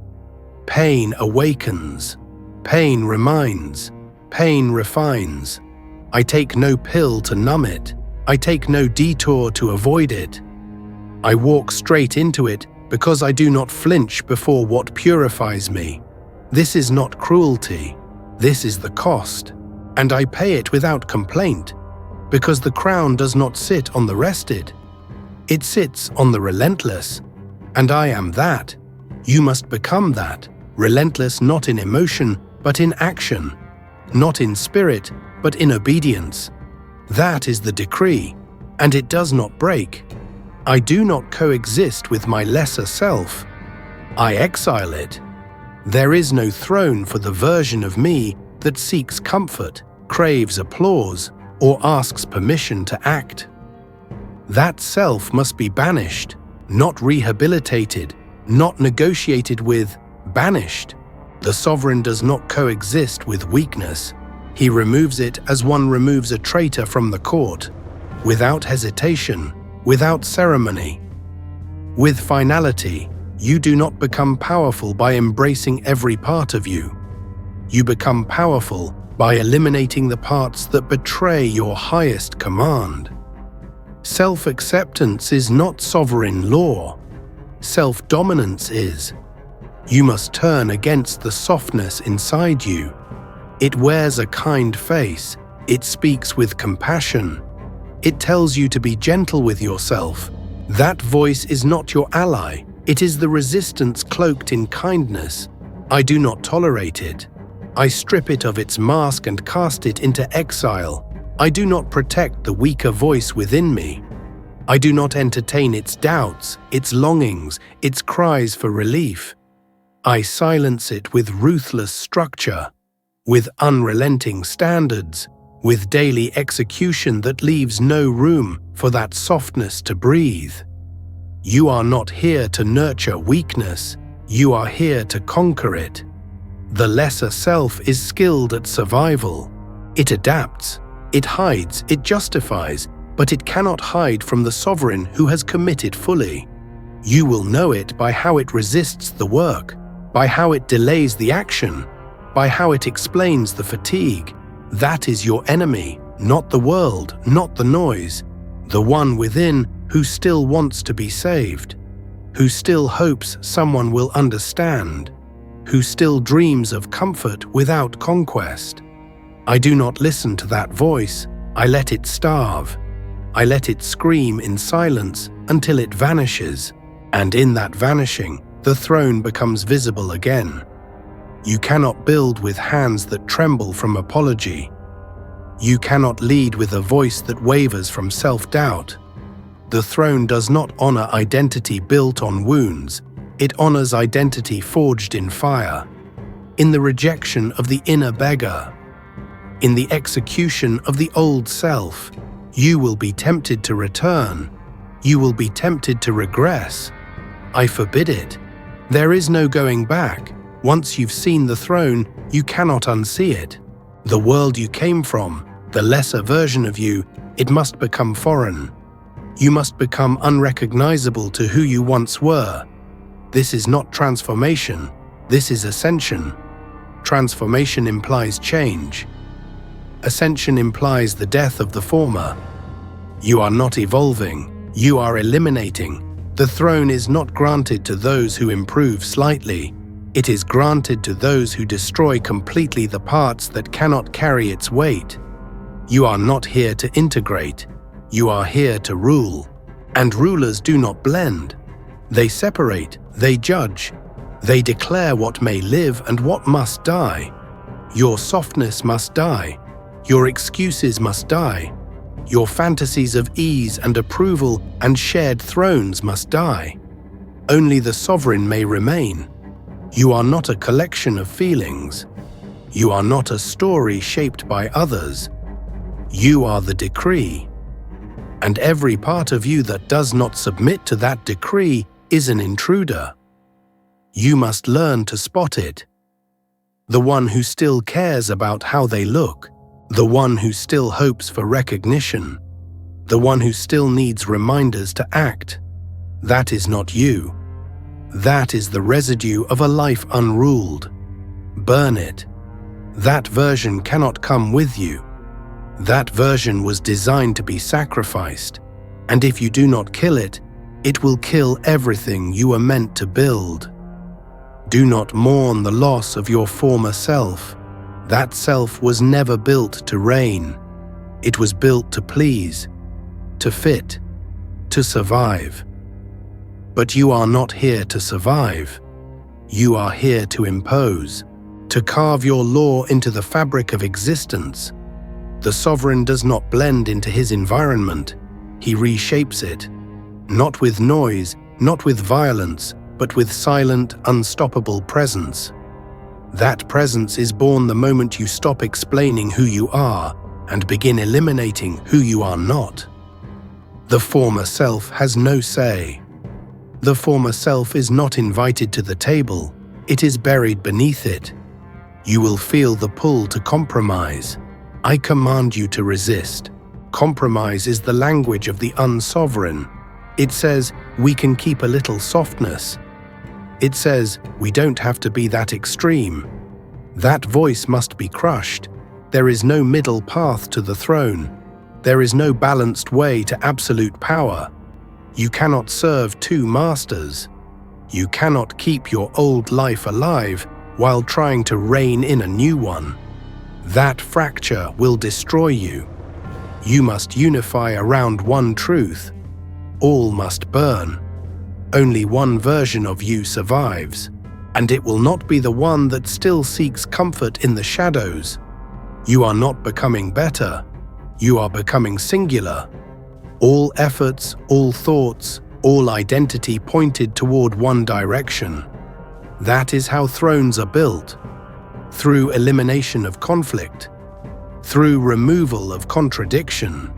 Pain awakens. Pain reminds. Pain refines. I take no pill to numb it. I take no detour to avoid it. I walk straight into it because I do not flinch before what purifies me. This is not cruelty. This is the cost. And I pay it without complaint, because the crown does not sit on the rested. It sits on the relentless. And I am that. You must become that. Relentless not in emotion, but in action. Not in spirit, but in obedience. That is the decree, and it does not break. I do not coexist with my lesser self. I exile it. There is no throne for the version of me that seeks comfort, craves applause, or asks permission to act. That self must be banished, not rehabilitated, not negotiated with, banished. The sovereign does not coexist with weakness. He removes it as one removes a traitor from the court, without hesitation, without ceremony. With finality, you do not become powerful by embracing every part of you. You become powerful by eliminating the parts that betray your highest command. Self-acceptance is not sovereign law. Self-dominance is. You must turn against the softness inside you. It wears a kind face. It speaks with compassion. It tells you to be gentle with yourself. That voice is not your ally. It is the resistance cloaked in kindness. I do not tolerate it. I strip it of its mask and cast it into exile. I do not protect the weaker voice within me. I do not entertain its doubts, its longings, its cries for relief. I silence it with ruthless structure, with unrelenting standards, with daily execution that leaves no room for that softness to breathe. You are not here to nurture weakness. You are here to conquer it. The lesser self is skilled at survival. It adapts, it hides, it justifies, but it cannot hide from the sovereign who has committed fully. You will know it by how it resists the work, by how it delays the action, by how it explains the fatigue. That is your enemy, not the world, not the noise, the one within who still wants to be saved, who still hopes someone will understand, who still dreams of comfort without conquest. I do not listen to that voice. I let it starve. I let it scream in silence until it vanishes, and in that vanishing, the throne becomes visible again. You cannot build with hands that tremble from apology. You cannot lead with a voice that wavers from self-doubt. The throne does not honor identity built on wounds. It honors identity forged in fire, in the rejection of the inner beggar, in the execution of the old self. You will be tempted to return. You will be tempted to regress. I forbid it. There is no going back. Once you've seen the throne, you cannot unsee it. The world you came from, the lesser version of you, it must become foreign. You must become unrecognizable to who you once were. This is not transformation. This is ascension. Transformation implies change. Ascension implies the death of the former. You are not evolving. You are eliminating. The throne is not granted to those who improve slightly. It is granted to those who destroy completely the parts that cannot carry its weight. You are not here to integrate. You are here to rule. And rulers do not blend. They separate, they judge. They declare what may live and what must die. Your softness must die. Your excuses must die. Your fantasies of ease and approval and shared thrones must die. Only the sovereign may remain. You are not a collection of feelings. You are not a story shaped by others. You are the decree. And every part of you that does not submit to that decree is an intruder. You must learn to spot it. The one who still cares about how they look, the one who still hopes for recognition, the one who still needs reminders to act, that is not you. That is the residue of a life unruled. Burn it. That version cannot come with you. That version was designed to be sacrificed, and if you do not kill it, it will kill everything you were meant to build. Do not mourn the loss of your former self. That self was never built to reign. It was built to please, to fit, to survive. But you are not here to survive. You are here to impose, to carve your law into the fabric of existence. The sovereign does not blend into his environment. He reshapes it, not with noise, not with violence, but with silent, unstoppable presence. That presence is born the moment you stop explaining who you are and begin eliminating who you are not. The former self has no say. The former self is not invited to the table. It is buried beneath it. You will feel the pull to compromise. I command you to resist. Compromise is the language of the unsovereign. It says, we can keep a little softness. It says, we don't have to be that extreme. That voice must be crushed. There is no middle path to the throne. There is no balanced way to absolute power. You cannot serve two masters. You cannot keep your old life alive while trying to rein in a new one. That fracture will destroy you. You must unify around one truth. All must burn. Only one version of you survives, and it will not be the one that still seeks comfort in the shadows. You are not becoming better. You are becoming singular. All efforts, all thoughts, all identity pointed toward one direction. That is how thrones are built. Through elimination of conflict, through removal of contradiction,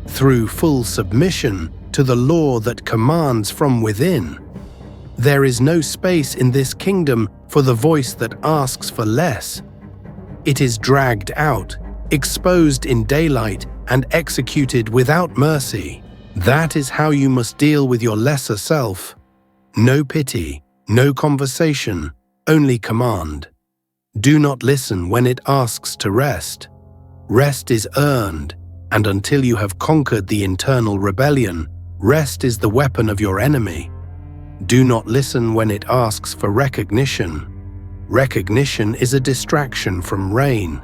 through full submission to the law that commands from within. There is no space in this kingdom for the voice that asks for less. It is dragged out, exposed in daylight, and executed without mercy. That is how you must deal with your lesser self. No pity, no conversation, only command. Do not listen when it asks to rest. Rest is earned, and until you have conquered the internal rebellion, rest is the weapon of your enemy. Do not listen when it asks for recognition. Recognition is a distraction from rain.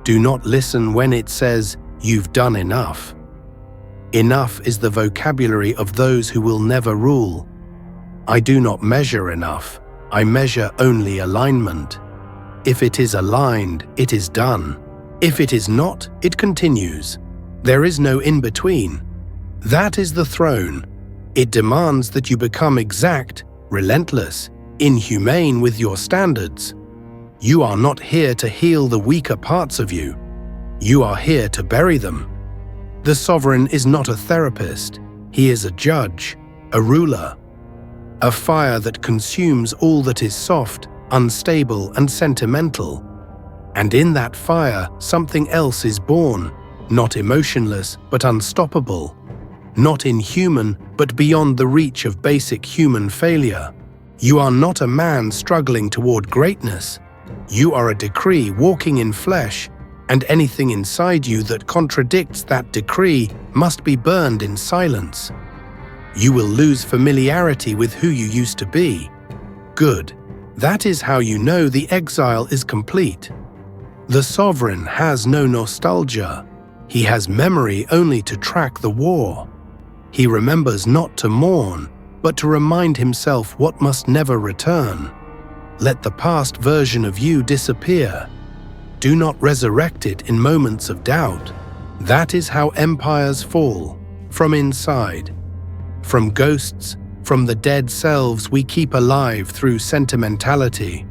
Do not listen when it says, "You've done enough." Enough is the vocabulary of those who will never rule. I do not measure enough. I measure only alignment. If it is aligned, it is done. If it is not, it continues. There is no in-between. That is the throne. It demands that you become exact, relentless, inhumane with your standards. You are not here to heal the weaker parts of you. You are here to bury them. The sovereign is not a therapist. He is a judge, a ruler. A fire that consumes all that is soft, unstable, and sentimental. And in that fire, something else is born, not emotionless, but unstoppable. Not inhuman, but beyond the reach of basic human failure. You are not a man struggling toward greatness. You are a decree walking in flesh, and anything inside you that contradicts that decree must be burned in silence. You will lose familiarity with who you used to be. Good. That is how you know the exile is complete. The sovereign has no nostalgia. He has memory only to track the war. He remembers not to mourn, but to remind himself what must never return. Let the past version of you disappear. Do not resurrect it in moments of doubt. That is how empires fall, from inside. From ghosts, from the dead selves we keep alive through sentimentality.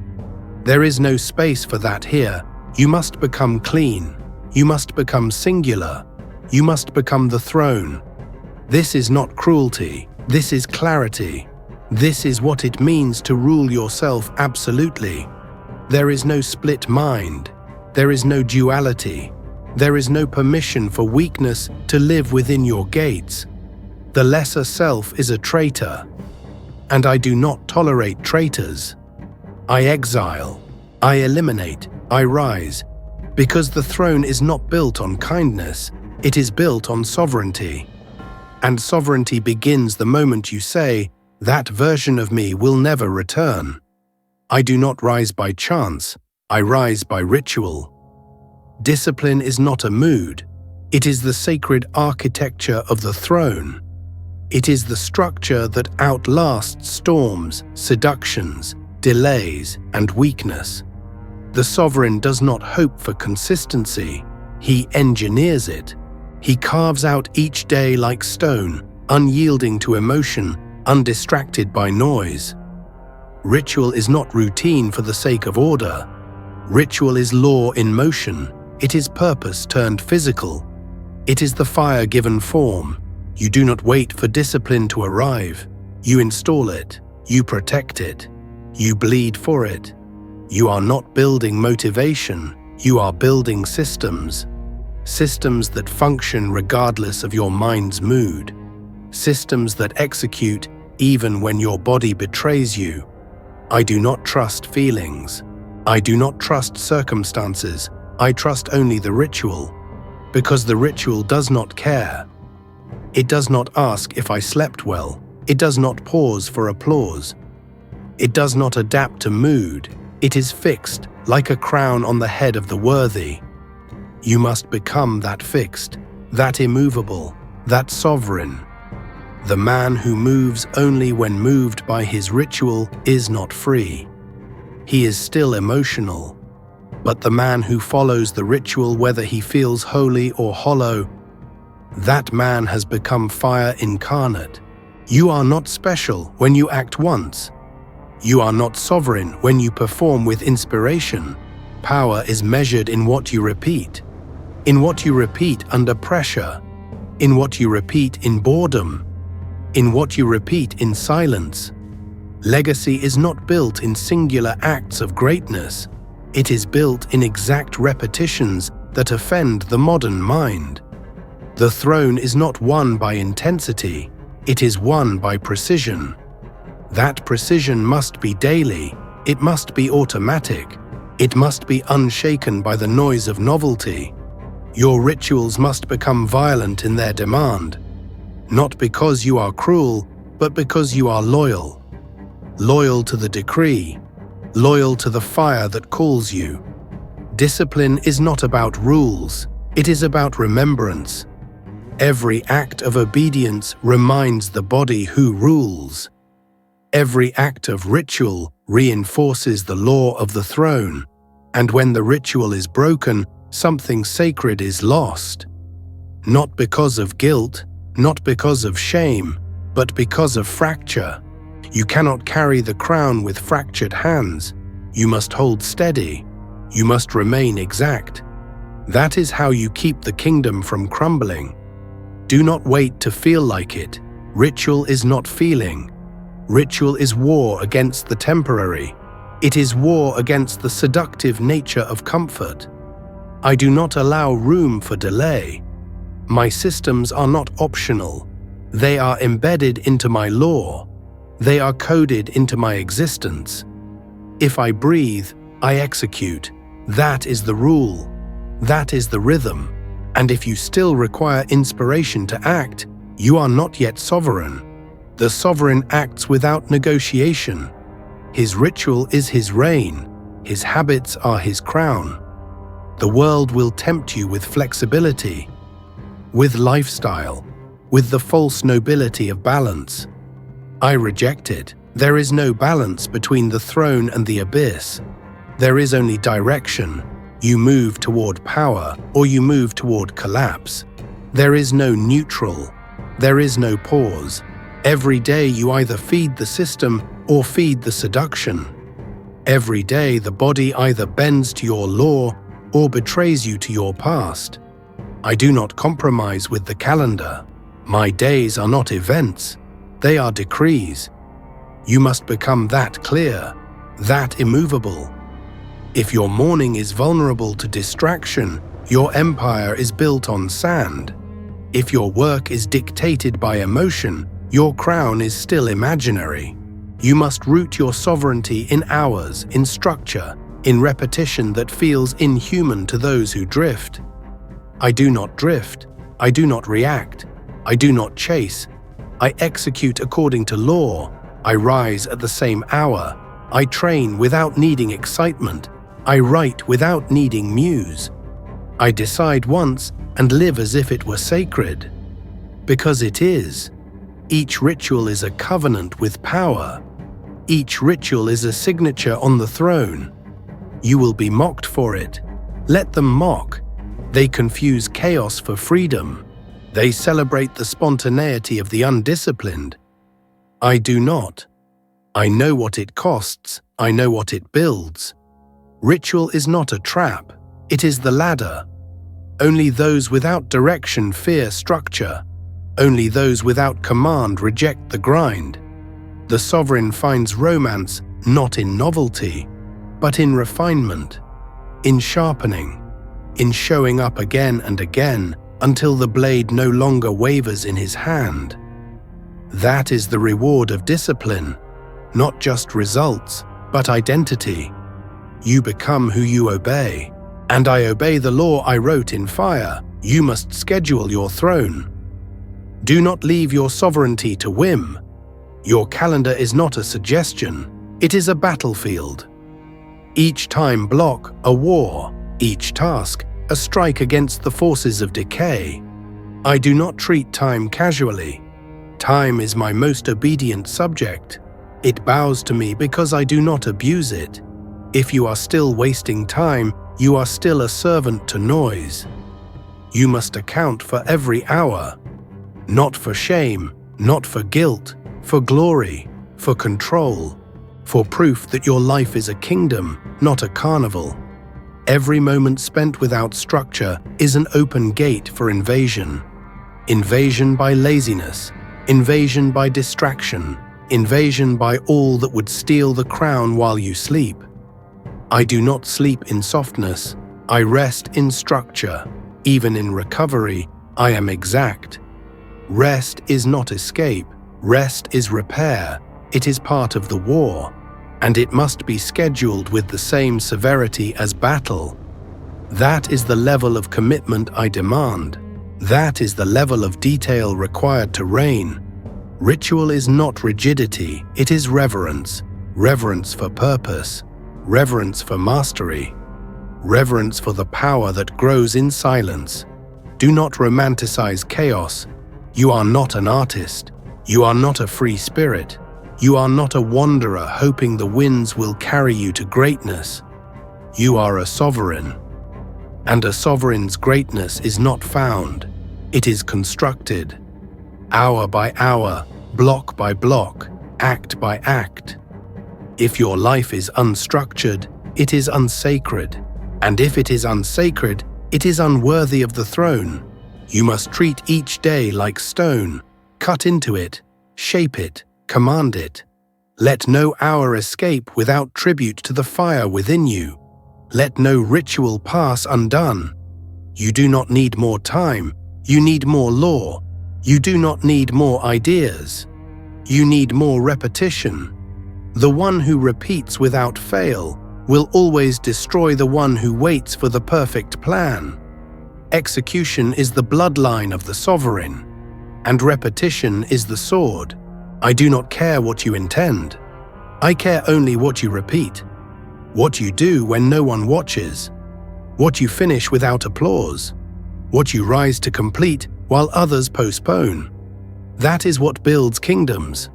There is no space for that here. You must become clean. You must become singular. You must become the throne. This is not cruelty. This is clarity. This is what it means to rule yourself absolutely. There is no split mind. There is no duality. There is no permission for weakness to live within your gates. The lesser self is a traitor, and I do not tolerate traitors. I exile, I eliminate, I rise, because the throne is not built on kindness, it is built on sovereignty. And sovereignty begins the moment you say, "That version of me will never return." I do not rise by chance, I rise by ritual. Discipline is not a mood, it is the sacred architecture of the throne. It is the structure that outlasts storms, seductions, delays, and weakness. The sovereign does not hope for consistency, he engineers it. He carves out each day like stone, unyielding to emotion, undistracted by noise. Ritual is not routine for the sake of order. Ritual is law in motion. It is purpose turned physical. It is the fire given form. You do not wait for discipline to arrive. You install it. You protect it. You bleed for it. You are not building motivation. You are building systems. Systems that function regardless of your mind's mood. Systems that execute even when your body betrays you. I do not trust feelings. I do not trust circumstances. I trust only the ritual. Because the ritual does not care. It does not ask if I slept well. It does not pause for applause. It does not adapt to mood. It is fixed, like a crown on the head of the worthy. You must become that fixed, that immovable, that sovereign. The man who moves only when moved by his ritual is not free. He is still emotional. But the man who follows the ritual, whether he feels holy or hollow, that man has become fire incarnate. You are not special when you act once. You are not sovereign when you perform with inspiration. Power is measured in what you repeat. In what you repeat under pressure. In what you repeat in boredom. In what you repeat in silence. Legacy is not built in singular acts of greatness. It is built in exact repetitions that offend the modern mind. The throne is not won by intensity, it is won by precision. That precision must be daily, it must be automatic, it must be unshaken by the noise of novelty. Your rituals must become violent in their demand, not because you are cruel, but because you are loyal. Loyal to the decree, loyal to the fire that calls you. Discipline is not about rules, it is about remembrance. Every act of obedience reminds the body who rules. Every act of ritual reinforces the law of the throne, and when the ritual is broken, something sacred is lost. Not because of guilt, not because of shame, but because of fracture. You cannot carry the crown with fractured hands. You must hold steady. You must remain exact. That is how you keep the kingdom from crumbling. Do not wait to feel like it. Ritual is not feeling. Ritual is war against the temporary. It is war against the seductive nature of comfort. I do not allow room for delay. My systems are not optional. They are embedded into my law. They are coded into my existence. If I breathe, I execute. That is the rule. That is the rhythm. And if you still require inspiration to act, you are not yet sovereign. The sovereign acts without negotiation. His ritual is his reign. His habits are his crown. The world will tempt you with flexibility, with lifestyle, with the false nobility of balance. I reject it. There is no balance between the throne and the abyss. There is only direction. You move toward power or you move toward collapse. There is no neutral. There is no pause. Every day you either feed the system or feed the seduction. Every day the body either bends to your law or betrays you to your past. I do not compromise with the calendar. My days are not events. They are decrees. You must become that clear, that immovable. If your morning is vulnerable to distraction, your empire is built on sand. If your work is dictated by emotion, your crown is still imaginary. You must root your sovereignty in hours, in structure, in repetition that feels inhuman to those who drift. I do not drift. I do not react. I do not chase. I execute according to law. I rise at the same hour. I train without needing excitement. I write without needing muse. I decide once and live as if it were sacred. Because it is. Each ritual is a covenant with power. Each ritual is a signature on the throne. You will be mocked for it. Let them mock. They confuse chaos for freedom. They celebrate the spontaneity of the undisciplined. I do not. I know what it costs. I know what it builds. Ritual is not a trap. It is the ladder. Only those without direction fear structure. Only those without command reject the grind. The sovereign finds romance not in novelty, but in refinement, in sharpening, in showing up again and again until the blade no longer wavers in his hand. That is the reward of discipline, not just results, but identity. You become who you obey. And I obey the law I wrote in fire. You must schedule your throne. Do not leave your sovereignty to whim. Your calendar is not a suggestion, it is a battlefield. Each time block, a war. Each task, a strike against the forces of decay. I do not treat time casually. Time is my most obedient subject. It bows to me because I do not abuse it. If you are still wasting time, you are still a servant to noise. You must account for every hour. Not for shame, not for guilt, for glory, for control, for proof that your life is a kingdom, not a carnival. Every moment spent without structure is an open gate for invasion. Invasion by laziness, invasion by distraction, invasion by all that would steal the crown while you sleep. I do not sleep in softness, I rest in structure. Even in recovery, I am exact. Rest is not escape, rest is repair. It is part of the war, and it must be scheduled with the same severity as battle. That is the level of commitment I demand. That is the level of detail required to reign. Ritual is not rigidity, it is reverence. Reverence for purpose, reverence for mastery, reverence for the power that grows in silence. Do not romanticize chaos. You are not an artist. You are not a free spirit. You are not a wanderer hoping the winds will carry you to greatness. You are a sovereign. And a sovereign's greatness is not found. It is constructed. Hour by hour, block by block, act by act. If your life is unstructured, it is unsacred. And if it is unsacred, it is unworthy of the throne. You must treat each day like stone, cut into it, shape it, command it. Let no hour escape without tribute to the fire within you. Let no ritual pass undone. You do not need more time, you need more law. You do not need more ideas. You need more repetition. The one who repeats without fail will always destroy the one who waits for the perfect plan. Execution is the bloodline of the sovereign, and repetition is the sword. I do not care what you intend. I care only what you repeat, what you do when no one watches, what you finish without applause, what you rise to complete while others postpone. That is what builds kingdoms.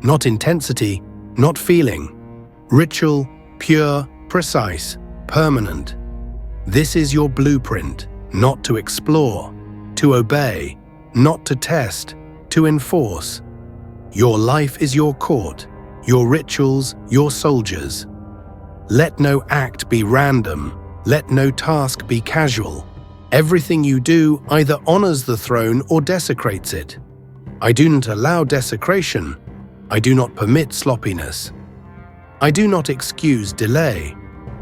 Not intensity, not feeling. Ritual, pure, precise, permanent. This is your blueprint, not to explore, to obey, not to test, to enforce. Your life is your court, your rituals, your soldiers. Let no act be random, let no task be casual. Everything you do either honors the throne or desecrates it. I do not allow desecration. I do not permit sloppiness. I do not excuse delay.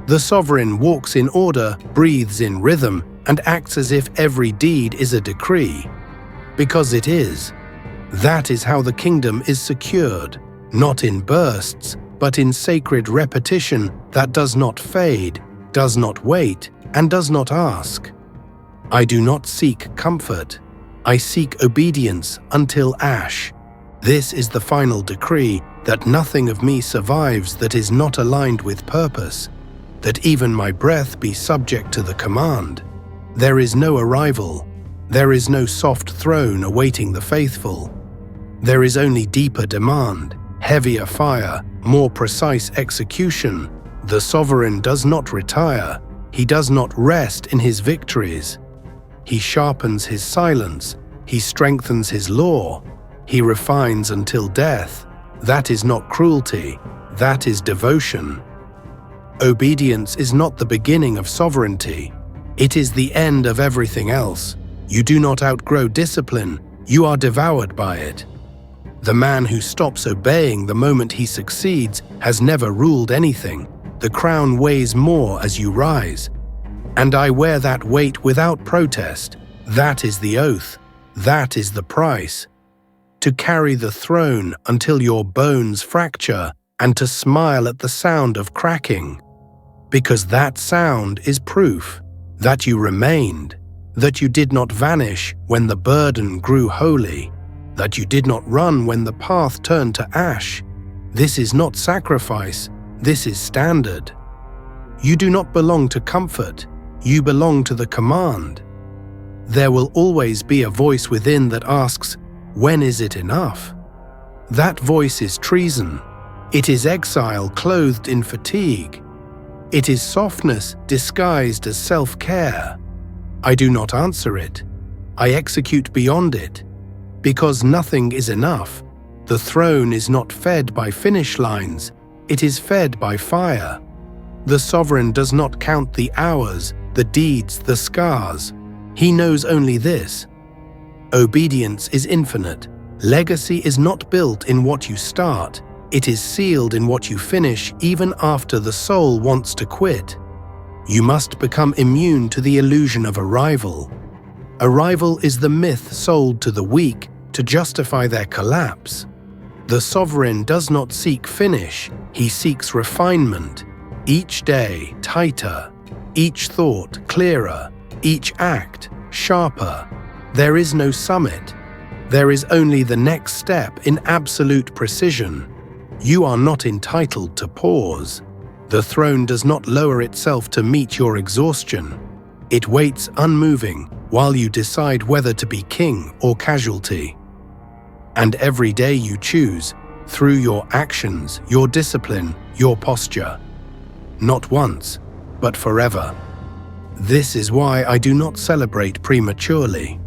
The sovereign walks in order, breathes in rhythm, and acts as if every deed is a decree. Because it is. That is how the kingdom is secured, not in bursts, but in sacred repetition that does not fade, does not wait, and does not ask. I do not seek comfort. I seek obedience until ash. This is the final decree, that nothing of me survives that is not aligned with purpose, that even my breath be subject to the command. There is no arrival. There is no soft throne awaiting the faithful. There is only deeper demand, heavier fire, more precise execution. The sovereign does not retire. He does not rest in his victories. He sharpens his silence. He strengthens his law. He refines until death. That is not cruelty. That is devotion. Obedience is not the beginning of sovereignty. It is the end of everything else. You do not outgrow discipline. You are devoured by it. The man who stops obeying the moment he succeeds has never ruled anything. The crown weighs more as you rise. And I wear that weight without protest. That is the oath. That is the price. To carry the throne until your bones fracture and to smile at the sound of cracking. Because that sound is proof that you remained, that you did not vanish when the burden grew holy, that you did not run when the path turned to ash. This is not sacrifice, this is standard. You do not belong to comfort, you belong to the command. There will always be a voice within that asks, when is it enough? That voice is treason. It is exile clothed in fatigue. It is softness disguised as self-care. I do not answer it. I execute beyond it. Because nothing is enough. The throne is not fed by finish lines. It is fed by fire. The sovereign does not count the hours, the deeds, the scars. He knows only this. Obedience is infinite. Legacy is not built in what you start, it is sealed in what you finish even after the soul wants to quit. You must become immune to the illusion of arrival. Arrival is the myth sold to the weak to justify their collapse. The sovereign does not seek finish, he seeks refinement. Each day tighter, each thought clearer, each act sharper. There is no summit. There is only the next step in absolute precision. You are not entitled to pause. The throne does not lower itself to meet your exhaustion. It waits unmoving while you decide whether to be king or casualty. And every day you choose, through your actions, your discipline, your posture. Not once, but forever. This is why I do not celebrate prematurely.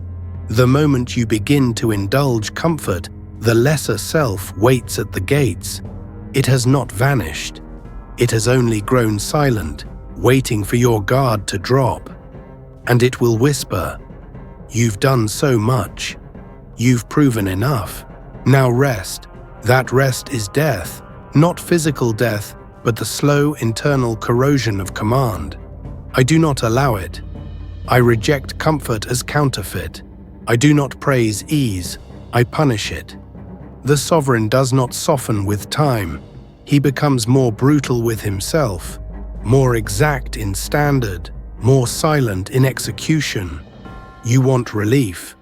The moment you begin to indulge comfort, the lesser self waits at the gates. It has not vanished. It has only grown silent, waiting for your guard to drop. And it will whisper, "You've done so much. You've proven enough. Now rest." That rest is death, not physical death, but the slow internal corrosion of command. I do not allow it. I reject comfort as counterfeit. I do not praise ease, I punish it. The sovereign does not soften with time. He becomes more brutal with himself, more exact in standard, more silent in execution. You want relief.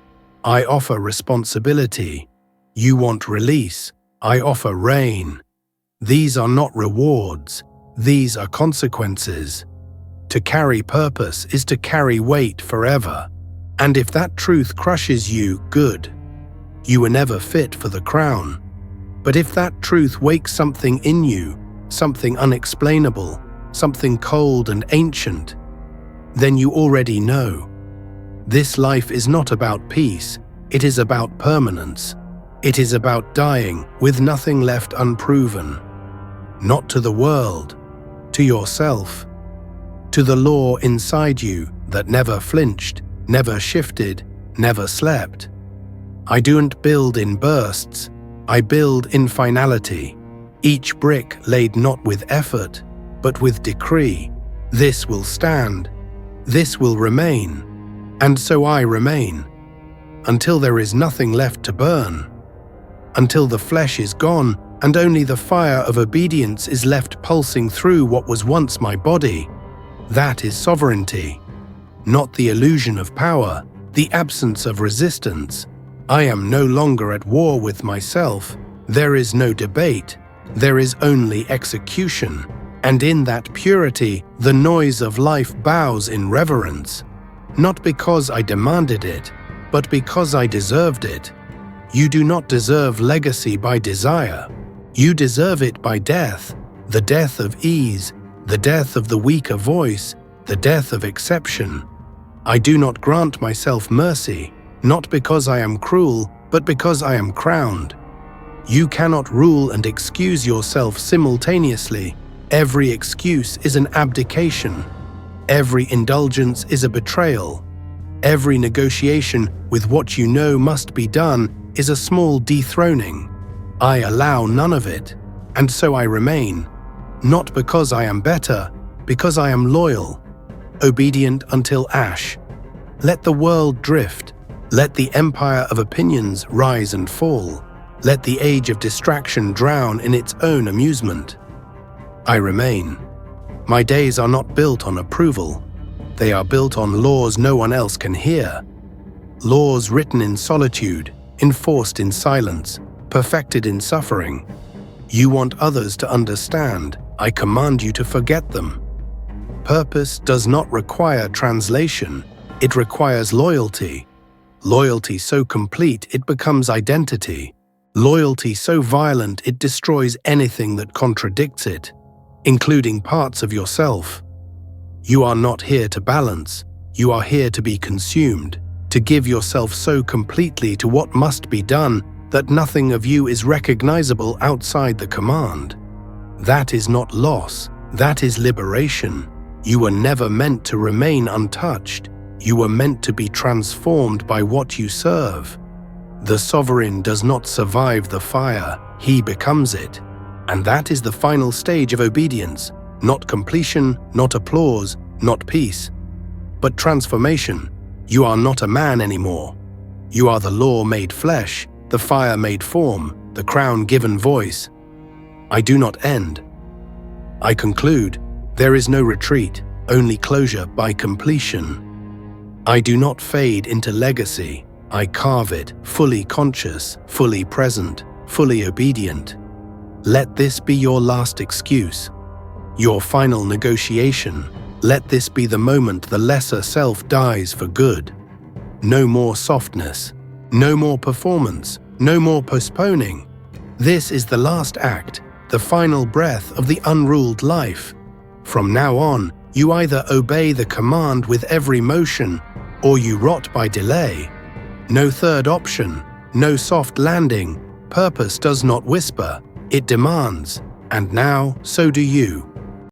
I offer responsibility. You want release. I offer reign. These are not rewards. These are consequences. To carry purpose is to carry weight forever. And if that truth crushes you, good. You were never fit for the crown. But if that truth wakes something in you, something unexplainable, something cold and ancient, then you already know. This life is not about peace, it is about permanence. It is about dying with nothing left unproven. Not to the world, to yourself, to the law inside you that never flinched, never shifted, never slept. I don't build in bursts, I build in finality. Each brick laid not with effort, but with decree. This will stand, this will remain, and so I remain, until there is nothing left to burn, until the flesh is gone and only the fire of obedience is left pulsing through what was once my body. That is sovereignty, not the illusion of power, the absence of resistance. I am no longer at war with myself. There is no debate. There is only execution. And in that purity, the noise of life bows in reverence. Not because I demanded it, but because I deserved it. You do not deserve legacy by desire. You deserve it by death, the death of ease, the death of the weaker voice, the death of exception. I do not grant myself mercy, not because I am cruel, but because I am crowned. You cannot rule and excuse yourself simultaneously. Every excuse is an abdication. Every indulgence is a betrayal. Every negotiation with what you know must be done is a small dethroning. I allow none of it, and so I remain, not because I am better, because I am loyal, obedient until ash. Let the world drift. Let the empire of opinions rise and fall. Let the age of distraction drown in its own amusement. I remain. My days are not built on approval. They are built on laws no one else can hear. Laws written in solitude, enforced in silence, perfected in suffering. You want others to understand. I command you to forget them. Purpose does not require translation. It requires loyalty. Loyalty so complete it becomes identity. Loyalty so violent it destroys anything that contradicts it, including parts of yourself. You are not here to balance. You are here to be consumed, to give yourself so completely to what must be done that nothing of you is recognizable outside the command. That is not loss. That is liberation. You were never meant to remain untouched. You were meant to be transformed by what you serve. The sovereign does not survive the fire, he becomes it. And that is the final stage of obedience, not completion, not applause, not peace, but transformation. You are not a man anymore. You are the law made flesh, the fire made form, the crown given voice. I do not end. I conclude. There is no retreat, only closure by completion. I do not fade into legacy. I carve it, fully conscious, fully present, fully obedient. Let this be your last excuse, your final negotiation. Let this be the moment the lesser self dies for good. No more softness, no more performance, no more postponing. This is the last act, the final breath of the unruled life. From now on, you either obey the command with every motion, or you rot by delay. No third option, no soft landing. Purpose does not whisper, it demands, and now so do you.